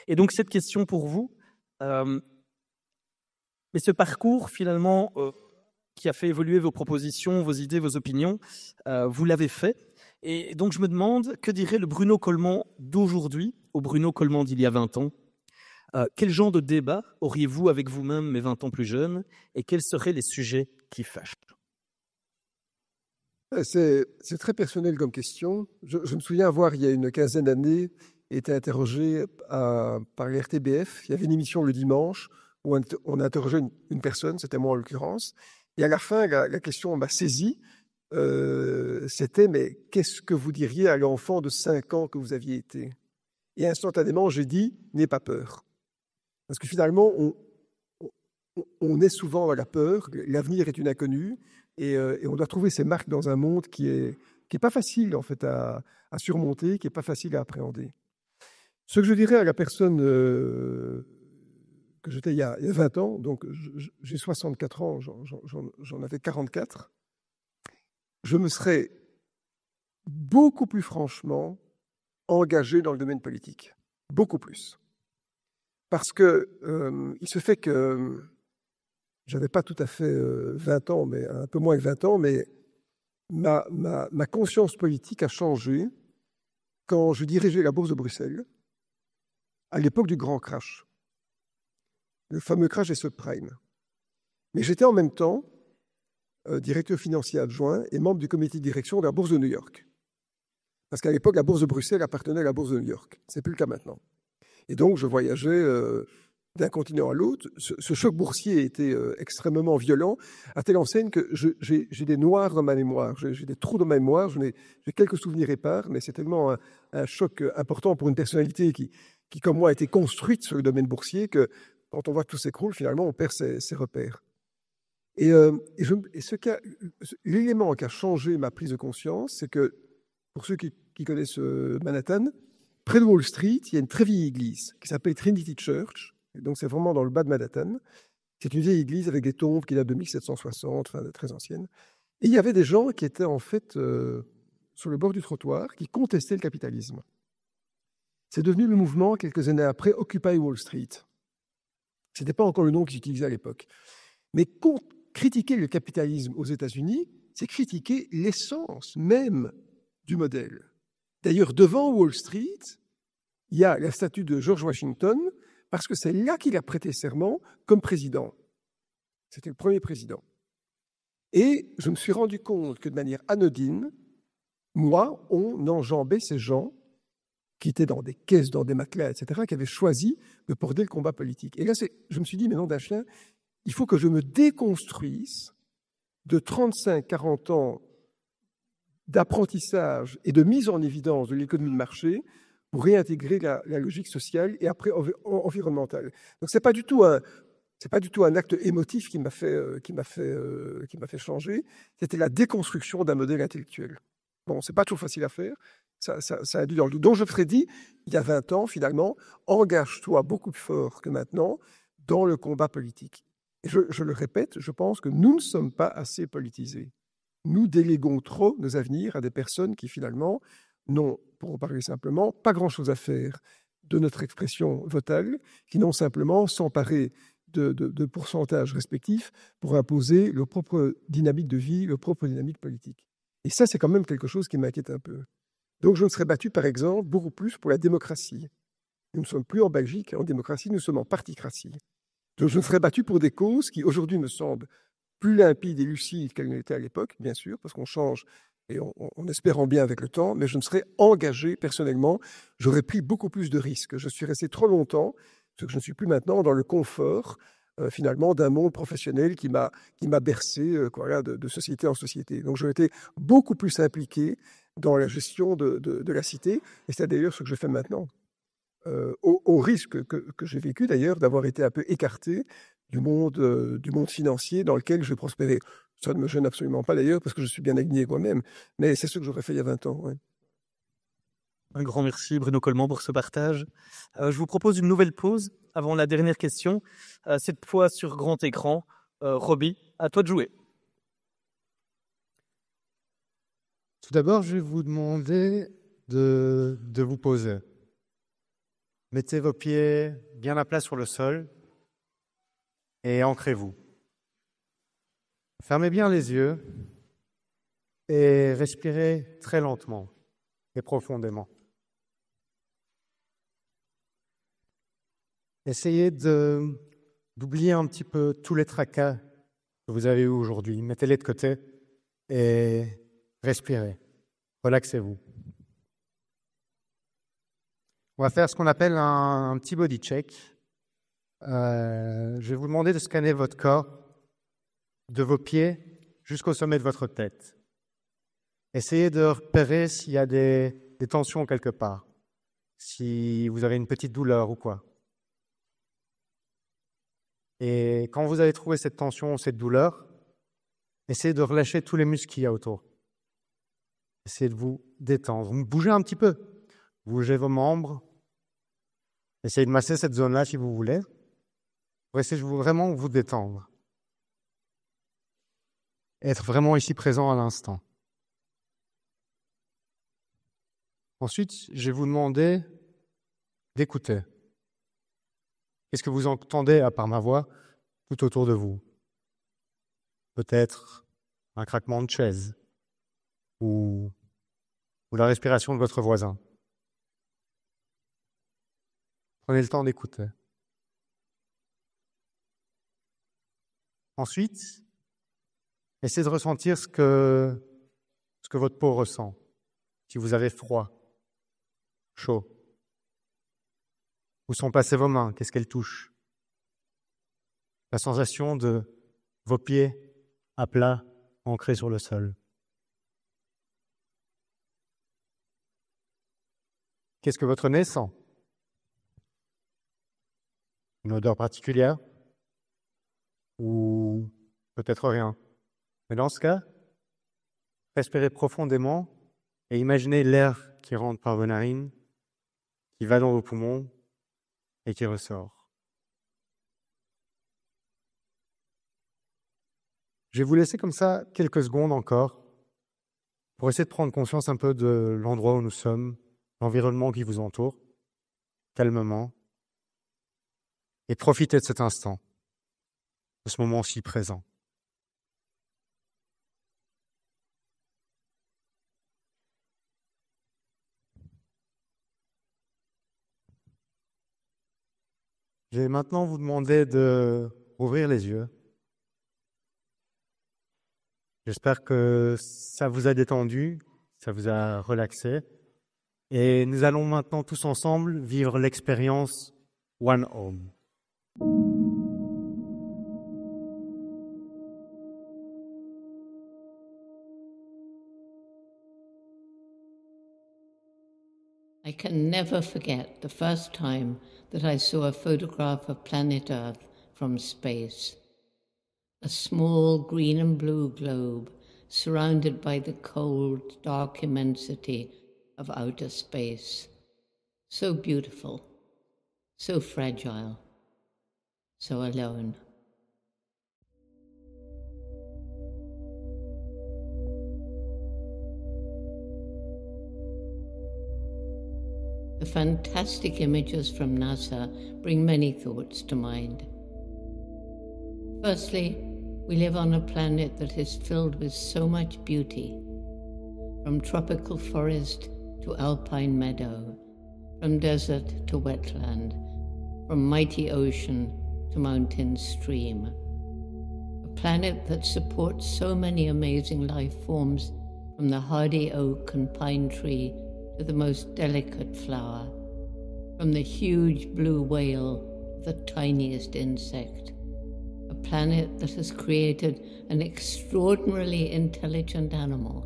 Speaker 4: Et donc, cette question pour vous, mais ce parcours, finalement, qui a fait évoluer vos propositions, vos idées, vos opinions, vous l'avez fait. Et donc, je me demande, que dirait le Bruno Coleman d'aujourd'hui au Bruno Coleman d'il y a 20 ans? Quel genre de débat auriez-vous avec vous-même, mais 20 ans plus jeune? Et quels seraient les sujets qui fâchent?
Speaker 3: C'est très personnel comme question. Je me souviens avoir, il y a une quinzaine d'années, été interrogé par l'RTBF. Il y avait une émission le dimanche où on interrogeait une personne, c'était moi en l'occurrence. Et à la fin, la question m'a saisi. C'était « Mais qu'est-ce que vous diriez à l'enfant de 5 ans que vous aviez été ?» Et instantanément, j'ai dit « N'aie pas peur ». Parce que finalement, on est souvent à la peur, l'avenir est une inconnue, et on doit trouver ses marques dans un monde qui est pas facile en fait à surmonter, qui est pas facile à appréhender. Ce que je dirais à la personne que j'étais il y a 20 ans, donc j'ai 64 ans, j'en avais 44, je me serais beaucoup plus franchement engagé dans le domaine politique, beaucoup plus. Parce que il se fait que j'avais pas tout à fait 20 ans, mais un peu moins que 20 ans, mais ma conscience politique a changé quand je dirigeais la Bourse de Bruxelles, à l'époque du grand crash, le fameux crash des subprimes. Mais j'étais en même temps directeur financier adjoint et membre du comité de direction de la Bourse de New York. Parce qu'à l'époque, la bourse de Bruxelles appartenait à la bourse de New York. C'est plus le cas maintenant. Et donc, je voyageais d'un continent à l'autre. Ce choc boursier était extrêmement violent, à telle enseigne que j'ai des noirs dans ma mémoire, j'ai des trous dans ma mémoire, j'ai quelques souvenirs épars, mais c'est tellement un choc important pour une personnalité qui, comme moi, a été construite sur le domaine boursier que quand on voit que tout s'écroule, finalement, on perd ses repères. Et l'élément qui a changé ma prise de conscience, c'est que, pour ceux qui connaissent Manhattan, près de Wall Street, il y a une très vieille église qui s'appelle Trinity Church. Et donc, c'est vraiment dans le bas de Manhattan. C'est une vieille église avec des tombes qui datent de 1760, enfin, très anciennes. Et il y avait des gens qui étaient en fait sur le bord du trottoir, qui contestaient le capitalisme. C'est devenu le mouvement, quelques années après, Occupy Wall Street. Ce n'était pas encore le nom qu'ils utilisaient à l'époque. Mais critiquer le capitalisme aux États-Unis, c'est critiquer l'essence même du modèle. D'ailleurs, devant Wall Street, il y a la statue de George Washington, parce que c'est là qu'il a prêté serment comme président. C'était le premier président. Et je me suis rendu compte que de manière anodine, moi, on enjambait ces gens qui étaient dans des caisses, dans des matelas, etc., qui avaient choisi de porter le combat politique. Et là, je me suis dit, mais non, d'un chien, il faut que je me déconstruise de 35-40 ans d'apprentissage et de mise en évidence de l'économie de marché pour réintégrer la logique sociale et après environnementale. Donc c'est pas du tout un acte émotif qui m'a fait changer. C'était la déconstruction d'un modèle intellectuel. Bon, c'est pas toujours facile à faire. Ça a dû dans le doute. Donc je me serais dit, il y a 20 ans finalement, engage-toi beaucoup plus fort que maintenant dans le combat politique. Et je le répète, je pense que nous ne sommes pas assez politisés. Nous déléguons trop nos avenirs à des personnes qui, finalement, n'ont, pour en parler simplement, pas grand-chose à faire de notre expression votale, qui n'ont simplement s'emparer de pourcentages respectifs pour imposer leur propre dynamique de vie, leur propre dynamique politique. Et ça, c'est quand même quelque chose qui m'inquiète un peu. Donc, je me serais battu, par exemple, beaucoup plus pour la démocratie. Nous ne sommes plus en Belgique en démocratie, nous sommes en particratie. Donc, je me serais battu pour des causes qui, aujourd'hui, me semblent plus limpides et lucides qu'elles ne l'étaient à l'époque, bien sûr, parce qu'on change et on espère en bien avec le temps, mais je me serais engagé personnellement, j'aurais pris beaucoup plus de risques. Je suis resté trop longtemps, ce que je ne suis plus maintenant, dans le confort, finalement, d'un monde professionnel qui m'a bercé de société en société. Donc, j'ai été beaucoup plus impliqué dans la gestion de la cité, et c'est d'ailleurs ce que je fais maintenant. Au risque que j'ai vécu d'ailleurs d'avoir été un peu écarté du monde financier dans lequel je prospérais. Ça ne me gêne absolument pas d'ailleurs parce que je suis bien aligné avec moi-même, mais c'est ce que j'aurais fait il y a 20 ans. Ouais.
Speaker 4: Un grand merci Bruno Coleman pour ce partage. Je vous propose une nouvelle pause avant la dernière question, cette fois sur grand écran. Roby, à toi de jouer.
Speaker 2: Tout d'abord, je vais vous demander de vous poser. Mettez vos pieds bien à plat sur le sol et ancrez-vous. Fermez bien les yeux et respirez très lentement et profondément. Essayez d'oublier un petit peu tous les tracas que vous avez eus aujourd'hui. Mettez-les de côté et respirez. Relaxez-vous. On va faire ce qu'on appelle un petit body check. Je vais vous demander de scanner votre corps, de vos pieds jusqu'au sommet de votre tête. Essayez de repérer s'il y a des tensions quelque part, si vous avez une petite douleur ou quoi. Et quand vous avez trouvé cette tension ou cette douleur, essayez de relâcher tous les muscles qu'il y a autour. Essayez de vous détendre. Bougez un petit peu. Bougez vos membres. Essayez de masser cette zone-là si vous voulez. Pour essayer de vraiment vous détendre. Être vraiment ici présent à l'instant. Ensuite, je vais vous demander d'écouter. Qu'est-ce que vous entendez à part ma voix tout autour de vous? Peut-être un craquement de chaise ou la respiration de votre voisin. Prenez le temps d'écouter. Ensuite, essayez de ressentir ce que votre peau ressent. si vous avez froid, chaud? Où sont passées vos mains? Qu'est-ce qu'elles touchent? La sensation de vos pieds à plat, ancrés sur le sol. Qu'est-ce que votre nez sent? Une odeur particulière? Ou peut-être rien. Mais dans ce cas, respirez profondément et imaginez l'air qui rentre par vos narines, qui va dans vos poumons et qui ressort. Je vais vous laisser comme ça quelques secondes encore pour essayer de prendre conscience un peu de l'endroit où nous sommes, l'environnement qui vous entoure, calmement, et profitez de cet instant, de ce moment si présent. Je vais maintenant vous demander de rouvrir les yeux. J'espère que ça vous a détendu, ça vous a relaxé. Et nous allons maintenant tous ensemble vivre l'expérience One Home.
Speaker 5: I can never forget the first time that I saw a photograph of planet Earth from space. A small green and blue globe surrounded by the cold, dark immensity of outer space. So beautiful, so fragile, so alone. The fantastic images from NASA bring many thoughts to mind. Firstly, we live on a planet that is filled with so much beauty, from tropical forest to alpine meadow, from desert to wetland, from mighty ocean to mountain stream. A planet that supports so many amazing life forms, from the hardy oak and pine tree to the most delicate flower, from the huge blue whale to the tiniest insect. A planet that has created an extraordinarily intelligent animal,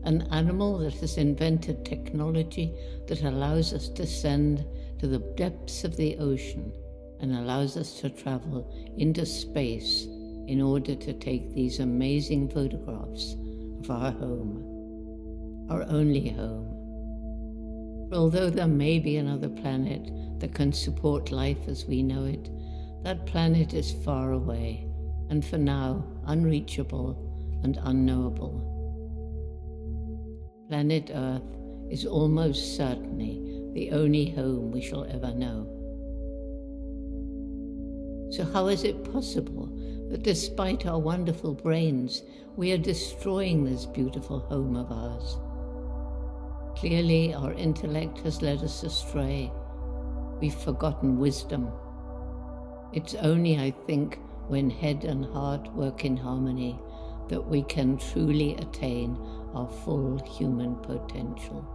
Speaker 5: an animal that has invented technology that allows us to descend to the depths of the ocean and allows us to travel into space in order to take these amazing photographs of our home, our only home. For although there may be another planet that can support life as we know it, that planet is far away and for now unreachable and unknowable. Planet Earth is almost certainly the only home we shall ever know. So how is it possible that despite our wonderful brains, we are destroying this beautiful home of ours? Clearly, our intellect has led us astray. We've forgotten wisdom. It's only, I think, when head and heart work in harmony that we can truly attain our full human potential.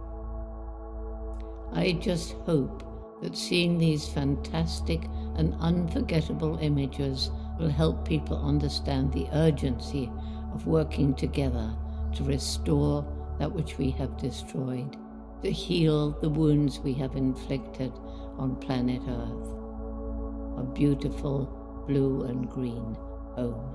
Speaker 5: I just hope that seeing these fantastic and unforgettable images will help people understand the urgency of working together to restore that which we have destroyed, to heal the wounds we have inflicted on planet Earth, a beautiful blue and green home.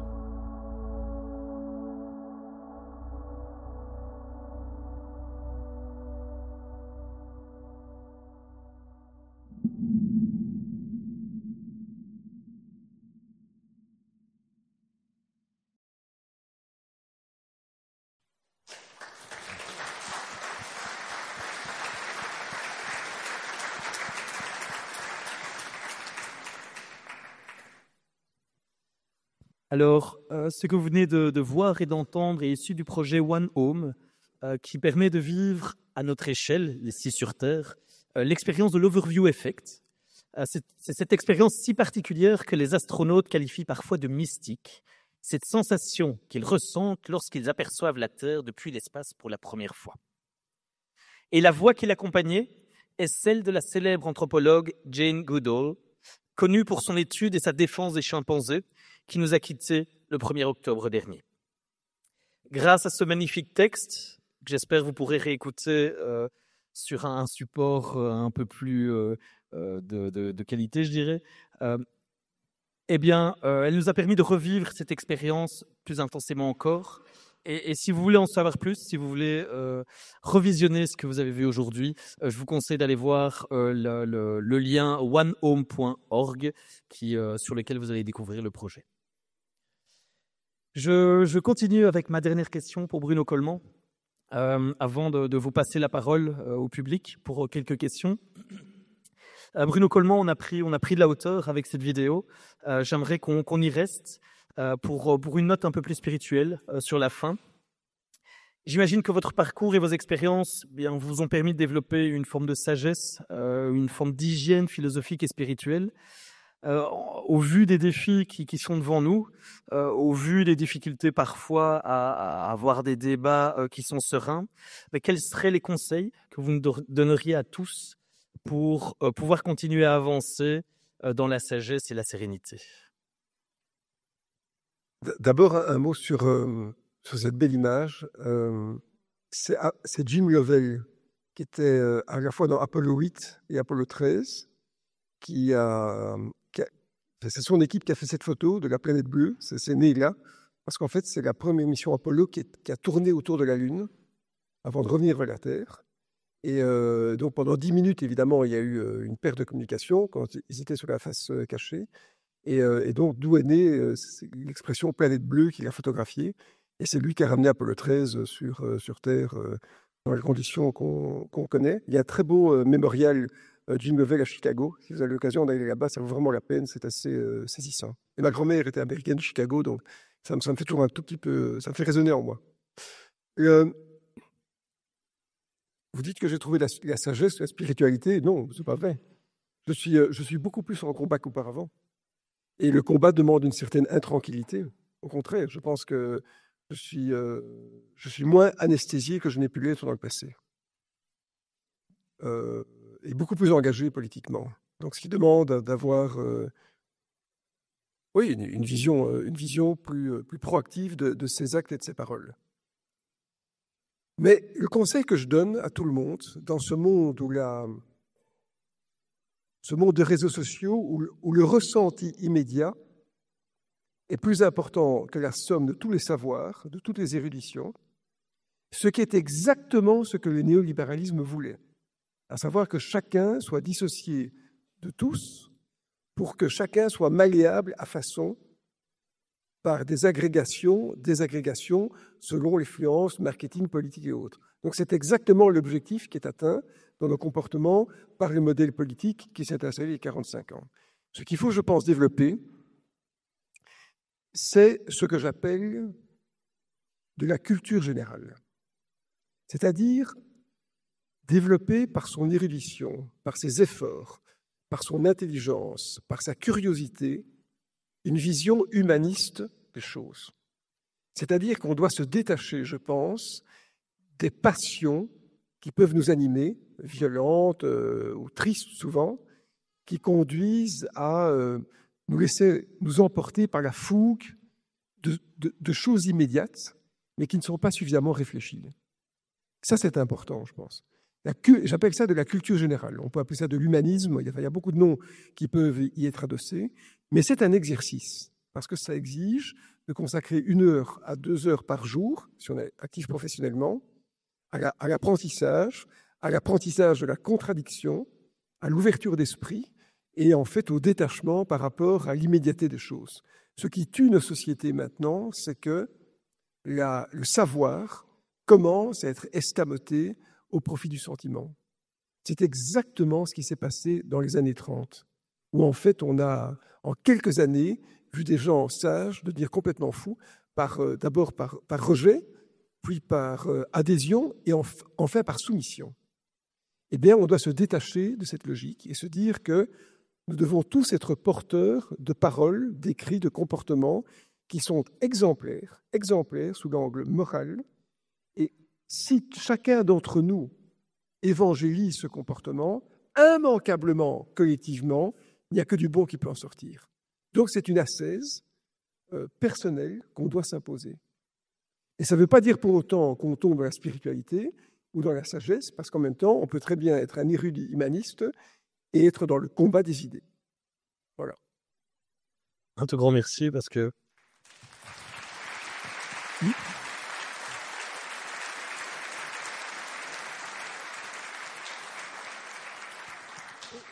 Speaker 4: Alors, ce que vous venez de voir et d'entendre est issu du projet One Home, qui permet de vivre à notre échelle, ici sur Terre, l'expérience de l'Overview Effect. C'est cette expérience si particulière que les astronautes qualifient parfois de mystique, cette sensation qu'ils ressentent lorsqu'ils aperçoivent la Terre depuis l'espace pour la première fois. Et la voix qui l'accompagnait est celle de la célèbre anthropologue Jane Goodall, connue pour son étude et sa défense des chimpanzés, qui nous a quittés le 1er octobre dernier. Grâce à ce magnifique texte, que j'espère vous pourrez réécouter sur un support un peu plus de qualité, je dirais, elle nous a permis de revivre cette expérience plus intensément encore. Et si vous voulez en savoir plus, si vous voulez revisionner ce que vous avez vu aujourd'hui, je vous conseille d'aller voir le lien onehome.org sur lequel vous allez découvrir le projet. Je continue avec ma dernière question pour Bruno Coleman, avant de vous passer la parole au public pour quelques questions. Bruno Coleman, on a pris de la hauteur avec cette vidéo. J'aimerais qu'on y reste pour une note un peu plus spirituelle sur la fin. J'imagine que votre parcours et vos expériences vous ont permis de développer une forme de sagesse, une forme d'hygiène philosophique et spirituelle. Au vu des défis qui sont devant nous, au vu des difficultés parfois à avoir des débats qui sont sereins, quels seraient les conseils que vous nous donneriez à tous pour pouvoir continuer à avancer dans la sagesse et la sérénité?
Speaker 3: D'abord, un mot sur cette belle image. C'est Jim Lovell, qui était à la fois dans Apollo 8 et Apollo 13, c'est son équipe qui a fait cette photo de la planète bleue. C'est né là, parce qu'en fait, c'est la première mission Apollo qui a tourné autour de la Lune avant de revenir vers la Terre. Et donc, pendant 10 minutes, évidemment, il y a eu une perte de communication quand ils étaient sur la face cachée. Et donc, d'où est née l'expression planète bleue qu'il a photographiée. Et c'est lui qui a ramené Apollo 13 sur Terre dans les conditions qu'on connaît. Il y a un très beau mémorial Jim Lovell à Chicago. Si vous avez l'occasion d'aller là-bas, ça vaut vraiment la peine. C'est assez saisissant. Et ma grand-mère était américaine de Chicago, donc ça me fait toujours un tout petit peu... Ça me fait résonner en moi. Vous dites que j'ai trouvé la sagesse, la spiritualité. Non, c'est pas vrai. Je suis beaucoup plus en combat qu'auparavant. Et le combat demande une certaine intranquillité. Au contraire, je pense que je suis moins anesthésié que je n'ai pu l'être dans le passé. Et beaucoup plus engagé politiquement. Donc, ce qui demande d'avoir une vision plus proactive de ses actes et de ses paroles. Mais le conseil que je donne à tout le monde, dans ce monde des réseaux sociaux, où le ressenti immédiat est plus important que la somme de tous les savoirs, de toutes les éruditions, ce qui est exactement ce que le néolibéralisme voulait, à savoir que chacun soit dissocié de tous pour que chacun soit malléable à façon par des agrégations, selon l'influence marketing, politique et autres. Donc c'est exactement l'objectif qui est atteint dans nos comportements par le modèle politique qui s'est installé il y a 45 ans. Ce qu'il faut, je pense, développer, c'est ce que j'appelle de la culture générale. C'est-à-dire développer par son érudition, par ses efforts, par son intelligence, par sa curiosité, une vision humaniste des choses. C'est-à-dire qu'on doit se détacher, je pense, des passions qui peuvent nous animer, violentes ou tristes souvent, qui conduisent à nous laisser nous emporter par la fougue de choses immédiates, mais qui ne sont pas suffisamment réfléchies. Ça, c'est important, je pense. J'appelle ça de la culture générale. On peut appeler ça de l'humanisme. Il y a beaucoup de noms qui peuvent y être adossés. Mais c'est un exercice, parce que ça exige de consacrer 1 heure à 2 heures par jour, si on est actif professionnellement, à l'apprentissage de la contradiction, à l'ouverture d'esprit et en fait au détachement par rapport à l'immédiateté des choses. Ce qui tue nos sociétés maintenant, c'est que le savoir commence à être escamoté au profit du sentiment. C'est exactement ce qui s'est passé dans les années 30, où en fait on a, en quelques années, vu des gens sages devenir complètement fous, d'abord par rejet, puis par adhésion et enfin par soumission. Eh bien, on doit se détacher de cette logique et se dire que nous devons tous être porteurs de paroles, d'écrits, de comportements qui sont exemplaires sous l'angle moral. Et si chacun d'entre nous évangélise ce comportement, immanquablement, collectivement, il n'y a que du bon qui peut en sortir. Donc c'est une ascèse personnelle qu'on doit s'imposer. Et ça ne veut pas dire pour autant qu'on tombe dans la spiritualité ou dans la sagesse, parce qu'en même temps, on peut très bien être un érudit humaniste et être dans le combat des idées. Voilà.
Speaker 4: Un tout grand merci parce que...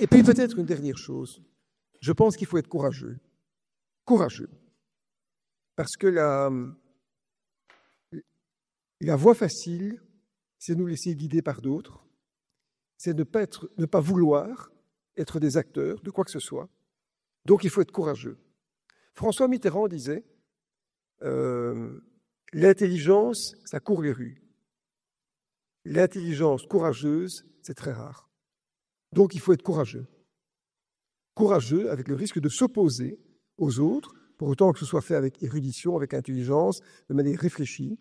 Speaker 3: Et puis peut-être une dernière chose. Je pense qu'il faut être courageux. Courageux. Parce que la voie facile, c'est de nous laisser guider par d'autres. C'est de ne pas vouloir être des acteurs de quoi que ce soit. Donc il faut être courageux. François Mitterrand disait l'intelligence, ça court les rues. L'intelligence courageuse, c'est très rare. Donc il faut être courageux. Courageux avec le risque de s'opposer aux autres, pour autant que ce soit fait avec érudition, avec intelligence, de manière réfléchie,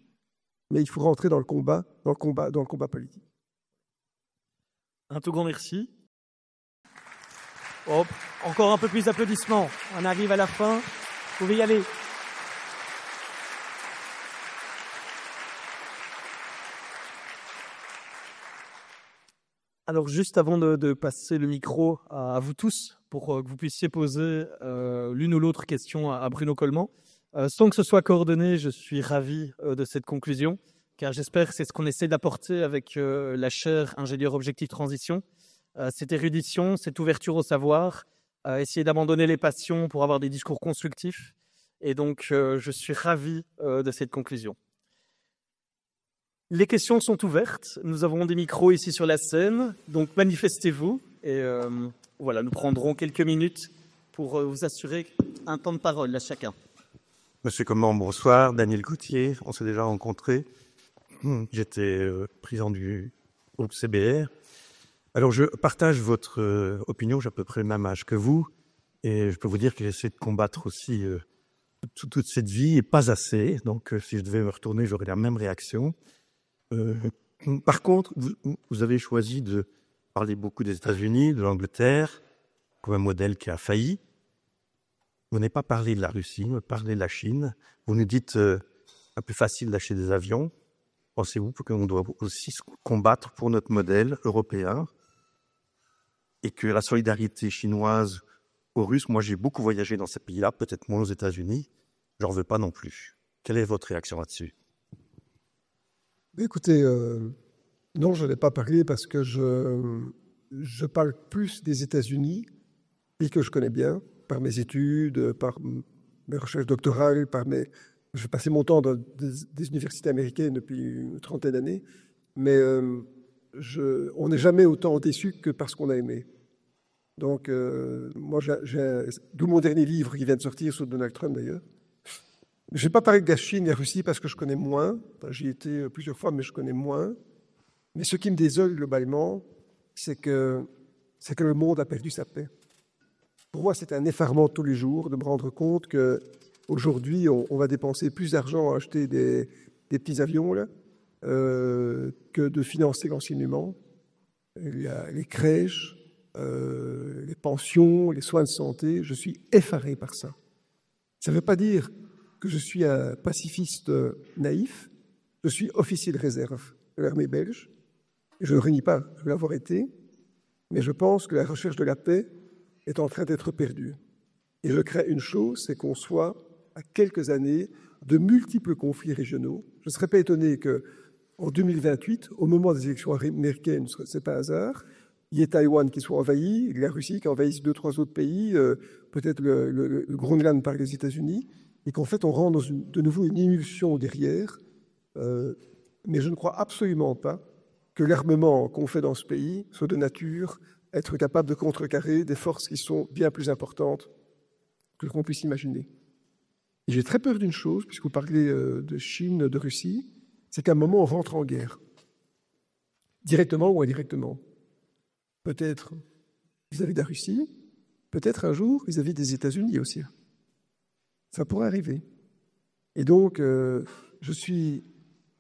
Speaker 3: mais il faut rentrer dans le combat politique.
Speaker 4: Un tout grand merci. Oh, encore un peu plus d'applaudissements. On arrive à la fin. Vous pouvez y aller. Alors, juste avant de passer le micro à vous tous, pour que vous puissiez poser l'une ou l'autre question à Bruno Coleman, sans que ce soit coordonné, je suis ravi de cette conclusion, car j'espère que c'est ce qu'on essaie d'apporter avec la chaire ingénieur objectif transition, cette érudition, cette ouverture au savoir, essayer d'abandonner les passions pour avoir des discours constructifs. Et donc, je suis ravi de cette conclusion. Les questions sont ouvertes. Nous avons des micros ici sur la scène, donc manifestez-vous. Et voilà, nous prendrons quelques minutes pour vous assurer un temps de parole à chacun.
Speaker 6: Monsieur Coleman, bonsoir. Daniel Gauthier, on s'est déjà rencontrés. J'étais président du groupe CBR. Alors, je partage votre opinion, j'ai à peu près le même âge que vous. Et je peux vous dire que j'essaie de combattre aussi toute cette vie, et pas assez. Donc, si je devais me retourner, j'aurais la même réaction. Par contre, vous avez choisi de parler beaucoup des États-Unis, de l'Angleterre, comme un modèle qui a failli. Vous n'avez pas parlé de la Russie, vous parlez de la Chine. Vous nous dites un peu facile d'acheter des avions. Pensez-vous qu'on doit aussi se combattre pour notre modèle européen et que la solidarité chinoise aux Russes, moi j'ai beaucoup voyagé dans ces pays-là, peut-être moins aux États-Unis, j'en veux pas non plus. Quelle est votre réaction là-dessus ?
Speaker 3: Écoutez, non, je n'ai pas parlé parce que je parle plus des États-Unis, pays que je connais bien, par mes études, par mes recherches doctorales, j'ai passé mon temps dans des universités américaines depuis une trentaine d'années, mais on n'est jamais autant déçu que parce qu'on a aimé. Donc, moi, d'où mon dernier livre qui vient de sortir sur Donald Trump d'ailleurs. Je n'ai pas parlé de la Chine et de la Russie parce que je connais moins. Enfin, j'y ai été plusieurs fois, mais je connais moins. Mais ce qui me désole globalement, c'est que le monde a perdu sa paix. Pour moi, c'est un effarement tous les jours de me rendre compte qu'aujourd'hui, on va dépenser plus d'argent à acheter des petits avions là, que de financer l'enseignement, les crèches, les pensions, les soins de santé. Je suis effaré par ça. Ça ne veut pas dire que je suis un pacifiste naïf. Je suis officier de réserve de l'armée belge. Je ne renie pas de l'avoir été, mais je pense que la recherche de la paix est en train d'être perdue. Et je crains une chose, c'est qu'on soit à quelques années de multiples conflits régionaux. Je ne serais pas étonné qu'en 2028, au moment des élections américaines, ce n'est pas un hasard, il y ait Taïwan qui soit envahi, la Russie qui envahisse 2-3 autres pays, peut-être le Groenland par les États-Unis, et qu'en fait on rentre dans de nouveau une émulsion derrière. Mais je ne crois absolument pas que l'armement qu'on fait dans ce pays soit de nature à être capable de contrecarrer des forces qui sont bien plus importantes que ce qu'on puisse imaginer. Et j'ai très peur d'une chose, puisque vous parlez de Chine, de Russie, c'est qu'à un moment on rentre en guerre, directement ou indirectement. Peut-être vis-à-vis de la Russie, peut-être un jour vis-à-vis des États-Unis aussi. Ça pourrait arriver. Et donc, je suis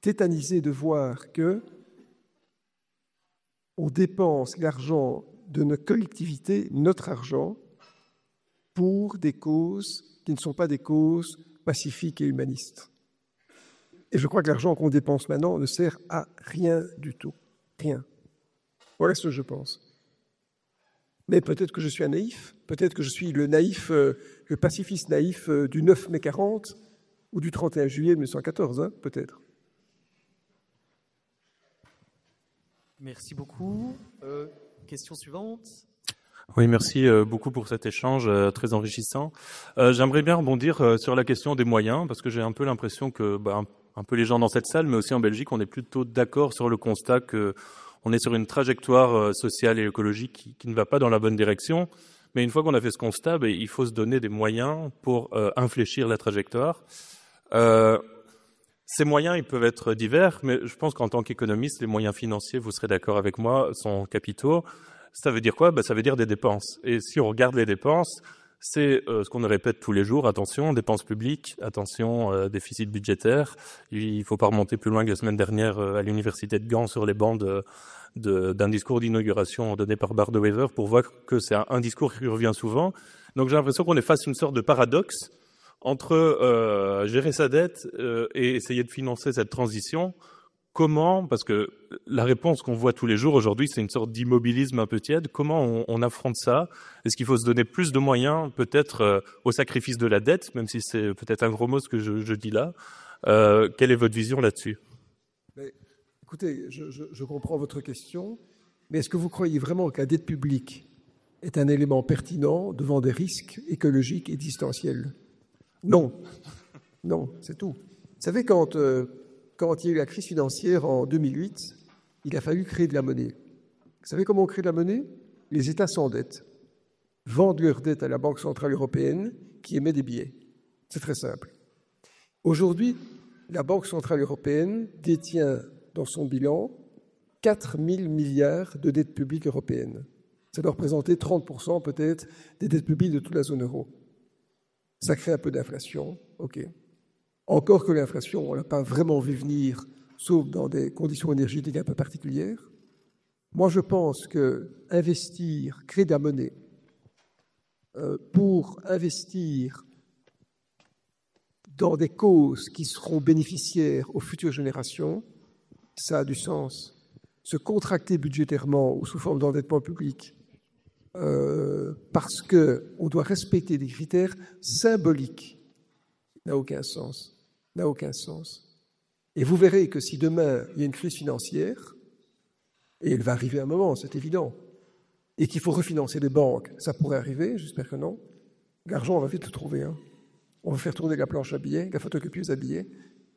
Speaker 3: tétanisé de voir que on dépense l'argent de notre collectivité, notre argent, pour des causes qui ne sont pas des causes pacifiques et humanistes. Et je crois que l'argent qu'on dépense maintenant ne sert à rien du tout. Rien. Voilà ce que je pense. Mais peut-être que je suis un naïf, peut-être que je suis le naïf, le pacifiste naïf du 9 mai 40 ou du 31 juillet 1914, hein, peut-être.
Speaker 4: Merci beaucoup. Question suivante.
Speaker 7: Oui, merci beaucoup pour cet échange très enrichissant. J'aimerais bien rebondir sur la question des moyens, parce que j'ai un peu l'impression que un peu les gens dans cette salle, mais aussi en Belgique, on est plutôt d'accord sur le constat que on est sur une trajectoire sociale et écologique qui ne va pas dans la bonne direction. Mais une fois qu'on a fait ce constat, il faut se donner des moyens pour infléchir la trajectoire. Ces moyens, ils peuvent être divers, mais je pense qu'en tant qu'économiste, les moyens financiers, vous serez d'accord avec moi, sont capitaux. Ça veut dire quoi ? Ça veut dire des dépenses. Et si on regarde les dépenses, c'est ce qu'on répète tous les jours, attention, dépenses publiques, attention, déficit budgétaire. Il ne faut pas remonter plus loin que la semaine dernière à l'université de Gand sur les bancs d'un discours d'inauguration donné par Bart de Wever pour voir que c'est un discours qui revient souvent. Donc j'ai l'impression qu'on est face à une sorte de paradoxe entre gérer sa dette et essayer de financer cette transition. Comment, parce que la réponse qu'on voit tous les jours aujourd'hui, c'est une sorte d'immobilisme un peu tiède. Comment on affronte ça ? Est-ce qu'il faut se donner plus de moyens, peut-être au sacrifice de la dette, même si c'est peut-être un gros mot ce que je dis là. Quelle est votre vision là-dessus ?
Speaker 3: Mais, écoutez, je comprends votre question, mais est-ce que vous croyez vraiment que la dette publique est un élément pertinent devant des risques écologiques existentiels ? Non. Non, c'est tout. Vous savez, quand il y a eu la crise financière en 2008, il a fallu créer de la monnaie. Vous savez comment on crée de la monnaie ? Les États s'endettent, vendent leur dette à la Banque centrale européenne qui émet des billets. C'est très simple. Aujourd'hui, la Banque centrale européenne détient dans son bilan 4 000 milliards de dettes publiques européennes. Ça doit représenter 30% peut-être des dettes publiques de toute la zone euro. Ça crée un peu d'inflation, ok. Encore que l'inflation, on ne l'a pas vraiment vu venir, sauf dans des conditions énergétiques un peu particulières. Moi, je pense que investir, créer de la monnaie, pour investir dans des causes qui seront bénéficiaires aux futures générations, ça a du sens. Se contracter budgétairement ou sous forme d'endettement public, parce qu'on doit respecter des critères symboliques, n'a aucun sens. N'a aucun sens. Et vous verrez que si demain, il y a une crise financière, et elle va arriver à un moment, c'est évident, et qu'il faut refinancer les banques, ça pourrait arriver, j'espère que non, l'argent, on va vite le trouver. Hein. On va faire tourner la planche à billets, la photocopieuse à billets,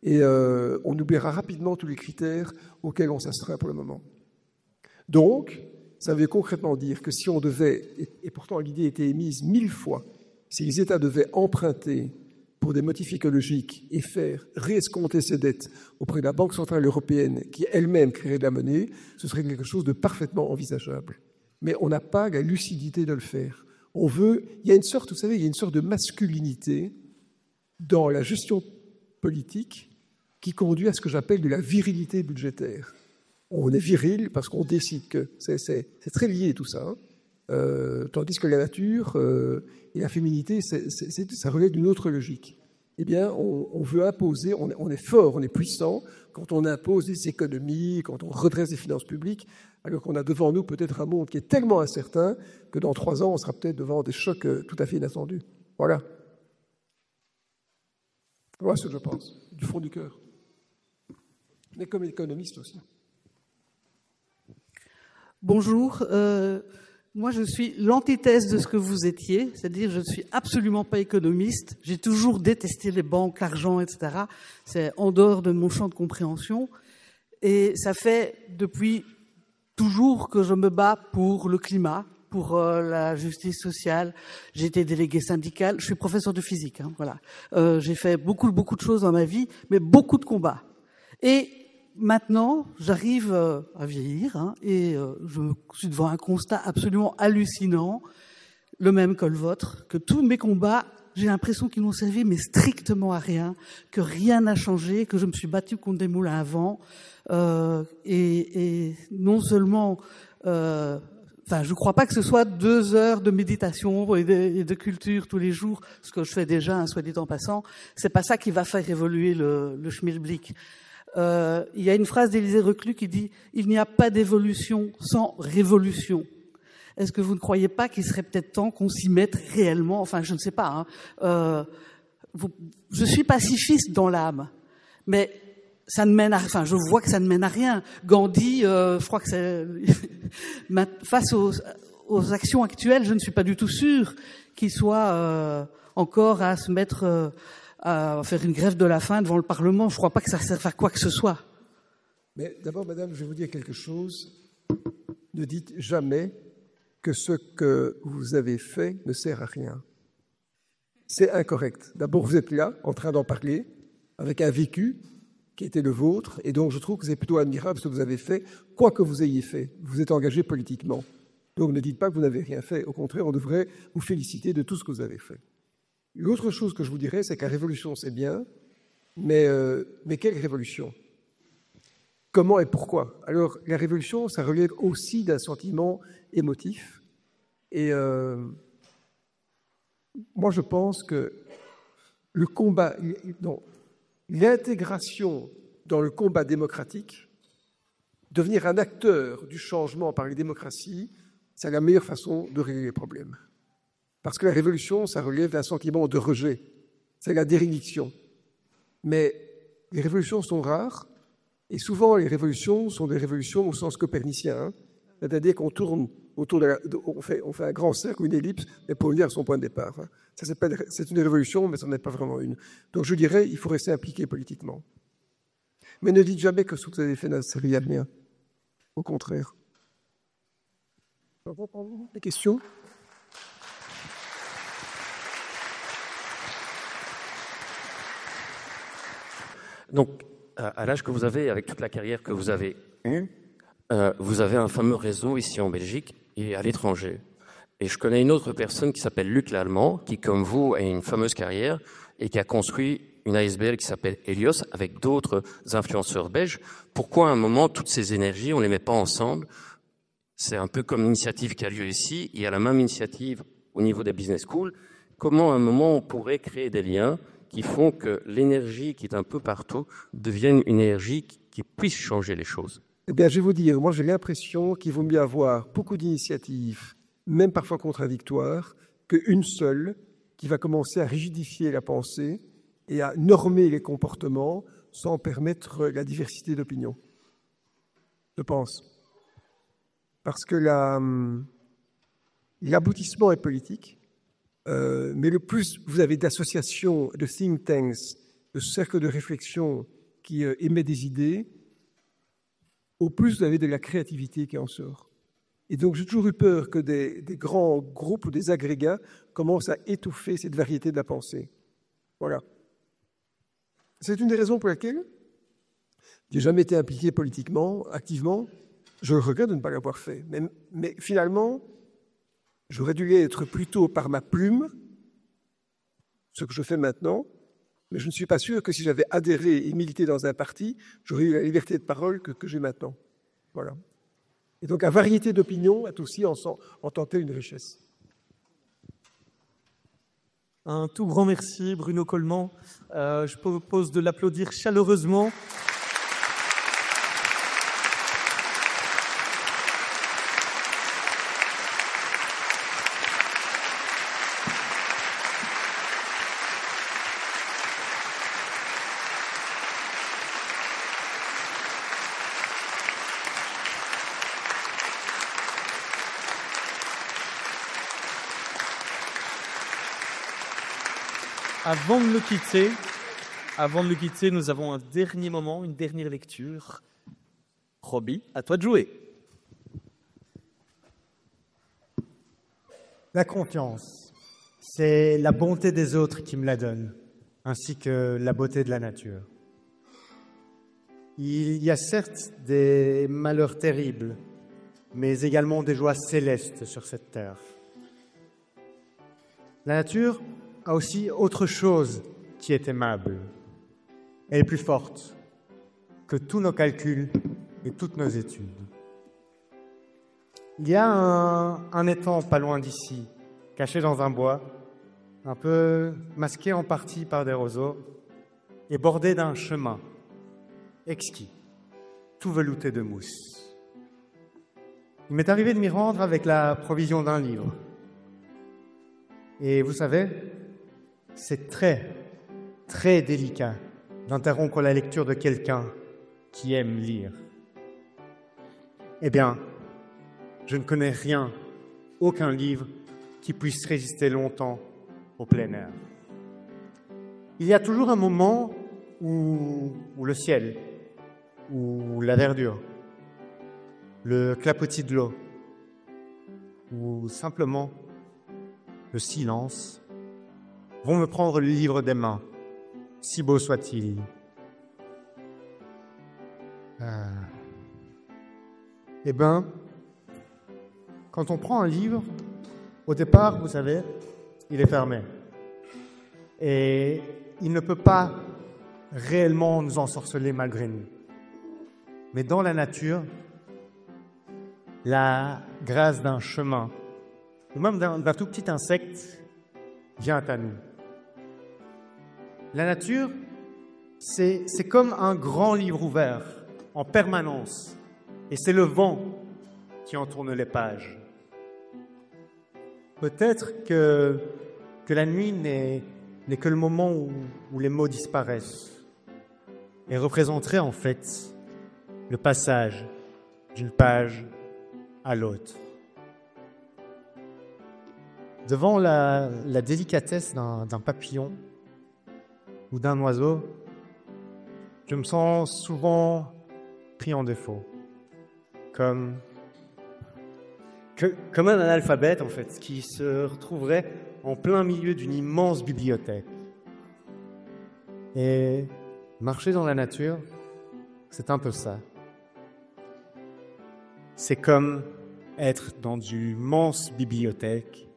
Speaker 3: et on oubliera rapidement tous les critères auxquels on s'astreint pour le moment. Donc, ça veut concrètement dire que si on devait, et pourtant l'idée a été émise 1000 fois, si les États devaient emprunter pour des motifs écologiques et faire réescompter ses dettes auprès de la Banque centrale européenne qui elle-même créerait de la monnaie, ce serait quelque chose de parfaitement envisageable. Mais on n'a pas la lucidité de le faire. Il y a une sorte, vous savez, il y a une sorte de masculinité dans la gestion politique qui conduit à ce que j'appelle de la virilité budgétaire. On est viril parce qu'on décide que c'est très lié tout ça. Tandis que la nature et la féminité, ça relève d'une autre logique. Eh bien, on veut imposer, on est fort, on est puissant quand on impose des économies, quand on redresse les finances publiques, alors qu'on a devant nous peut-être un monde qui est tellement incertain que dans 3 ans, on sera peut-être devant des chocs tout à fait inattendus. Voilà. Voilà ce que je pense, du fond du cœur. Mais comme économiste aussi.
Speaker 8: Bonjour. Moi, je suis l'antithèse de ce que vous étiez, c'est-à-dire je ne suis absolument pas économiste. J'ai toujours détesté les banques, l'argent, etc. C'est en dehors de mon champ de compréhension. Et ça fait depuis toujours que je me bats pour le climat, pour la justice sociale. J'ai été déléguée syndicale. Je suis professeur de physique. Hein, voilà. J'ai fait beaucoup de choses dans ma vie, mais beaucoup de combats. Et maintenant, j'arrive à vieillir et je suis devant un constat absolument hallucinant, le même que le vôtre, que tous mes combats, j'ai l'impression qu'ils n'ont servi mais strictement à rien, que rien n'a changé, que je me suis battue contre des moulins à vent et non seulement je ne crois pas que ce soit 2 heures de méditation et de culture tous les jours, ce que je fais déjà, hein, soit dit en passant. C'est pas ça qui va faire évoluer le schmilblick. Il y a une phrase d'Élisée Reclus qui dit « Il n'y a pas d'évolution sans révolution ». Est-ce que vous ne croyez pas qu'il serait peut-être temps qu'on s'y mette réellement? Enfin, je ne sais pas. Hein. Je suis pacifiste dans l'âme, mais ça ne mène à, je vois que ça ne mène à rien. Gandhi, je crois que c'est face aux actions actuelles, je ne suis pas du tout sûre qu'il soit encore à se mettre à faire une grève de la faim devant le Parlement. Je ne crois pas que ça serve à quoi que ce soit.
Speaker 3: Mais d'abord, madame, je vais vous dire quelque chose. Ne dites jamais que ce que vous avez fait ne sert à rien. C'est incorrect. D'abord, vous êtes là, en train d'en parler, avec un vécu qui était le vôtre, et donc je trouve que c'est plutôt admirable ce que vous avez fait, quoi que vous ayez fait. Vous êtes engagé politiquement. Donc ne dites pas que vous n'avez rien fait. Au contraire, on devrait vous féliciter de tout ce que vous avez fait. L'autre chose que je vous dirais, c'est que la révolution, c'est bien, mais quelle révolution? Comment et pourquoi? Alors, la révolution, ça relève aussi d'un sentiment émotif. Et moi, je pense que le combat, l'intégration dans le combat démocratique, devenir un acteur du changement par les démocraties, c'est la meilleure façon de régler les problèmes. Parce que la révolution, ça relève d'un sentiment de rejet. C'est la déréliction. Mais les révolutions sont rares. Et souvent, les révolutions sont des révolutions au sens copernicien. Hein. C'est-à-dire qu'on tourne autour on fait un grand cercle, une ellipse, mais pour venir à son point de départ. Hein. C'est une révolution, mais ce n'est pas vraiment une. Donc je dirais, il faut rester impliqué politiquement. Mais ne dites jamais que ce que vous avez fait n'a servi à rien. Au contraire. Des questions?
Speaker 9: Donc, à l'âge que vous avez, avec toute la carrière que vous avez eue, vous avez un fameux réseau ici en Belgique et à l'étranger. Et je connais une autre personne qui s'appelle Luc Lallemand, qui, comme vous, a une fameuse carrière et qui a construit une ASBL qui s'appelle Helios avec d'autres influenceurs belges. Pourquoi à un moment, toutes ces énergies, on ne les met pas ensemble? C'est un peu comme l'initiative qui a lieu ici. Il y a la même initiative au niveau des business schools. Comment à un moment, on pourrait créer des liens qui font que l'énergie qui est un peu partout devienne une énergie qui puisse changer les choses?
Speaker 3: Eh bien, je vais vous dire, moi j'ai l'impression qu'il vaut mieux avoir beaucoup d'initiatives, même parfois contradictoires, qu'une seule qui va commencer à rigidifier la pensée et à normer les comportements sans permettre la diversité d'opinion. Je pense. Parce que l'aboutissement est politique, mais le plus vous avez d'associations, de think tanks, de cercles de réflexion qui émettent des idées, au plus vous avez de la créativité qui en sort. Et donc j'ai toujours eu peur que des grands groupes ou des agrégats commencent à étouffer cette variété de la pensée. Voilà. C'est une des raisons pour laquelle je n'ai jamais été impliqué politiquement, activement. Je regrette de ne pas l'avoir fait. Mais finalement, j'aurais dû l'être plutôt par ma plume, ce que je fais maintenant, mais je ne suis pas sûr que si j'avais adhéré et milité dans un parti, j'aurais eu la liberté de parole que j'ai maintenant. Voilà. Et donc, la variété d'opinions est aussi en tant qu'une richesse.
Speaker 4: Un tout grand merci, Bruno Coleman. Je propose de l'applaudir chaleureusement. Avant de le quitter, nous avons un dernier moment, une dernière lecture. Roby, à toi de jouer.
Speaker 2: La confiance, c'est la bonté des autres qui me la donne, ainsi que la beauté de la nature. Il y a certes des malheurs terribles, mais également des joies célestes sur cette terre. La nature a aussi autre chose qui est aimable. Elle est plus forte que tous nos calculs et toutes nos études. Il y a un étang pas loin d'ici, caché dans un bois, un peu masqué en partie par des roseaux, et bordé d'un chemin exquis, tout velouté de mousse. Il m'est arrivé de m'y rendre avec la provision d'un livre. Et vous savez, c'est très, très délicat d'interrompre la lecture de quelqu'un qui aime lire. Eh bien, je ne connais rien, aucun livre qui puisse résister longtemps au plein air. Il y a toujours un moment où le ciel, ou la verdure, le clapotis de l'eau, ou simplement le silence, vont me prendre le livre des mains, si beau soit-il. Eh bien, quand on prend un livre, au départ, vous savez, il est fermé. Et il ne peut pas réellement nous ensorceler malgré nous. Mais dans la nature, la grâce d'un chemin, ou même d'un tout petit insecte, vient à nous. La nature, c'est comme un grand livre ouvert, en permanence. Et c'est le vent qui en tourne les pages. Peut-être que la nuit n'est que le moment où les mots disparaissent et représenterait en fait le passage d'une page à l'autre. Devant la délicatesse d'un papillon ou d'un oiseau, je me sens souvent pris en défaut, comme un analphabète en fait, qui se retrouverait en plein milieu d'une immense bibliothèque. Et marcher dans la nature, c'est un peu ça. C'est comme être dans une immense bibliothèque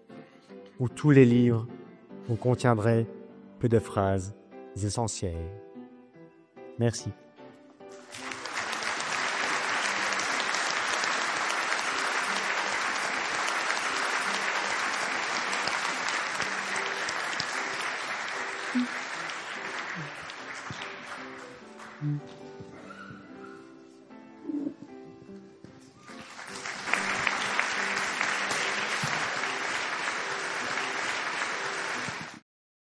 Speaker 2: où tous les livres vous contiendraient peu de phrases essentielles. Merci.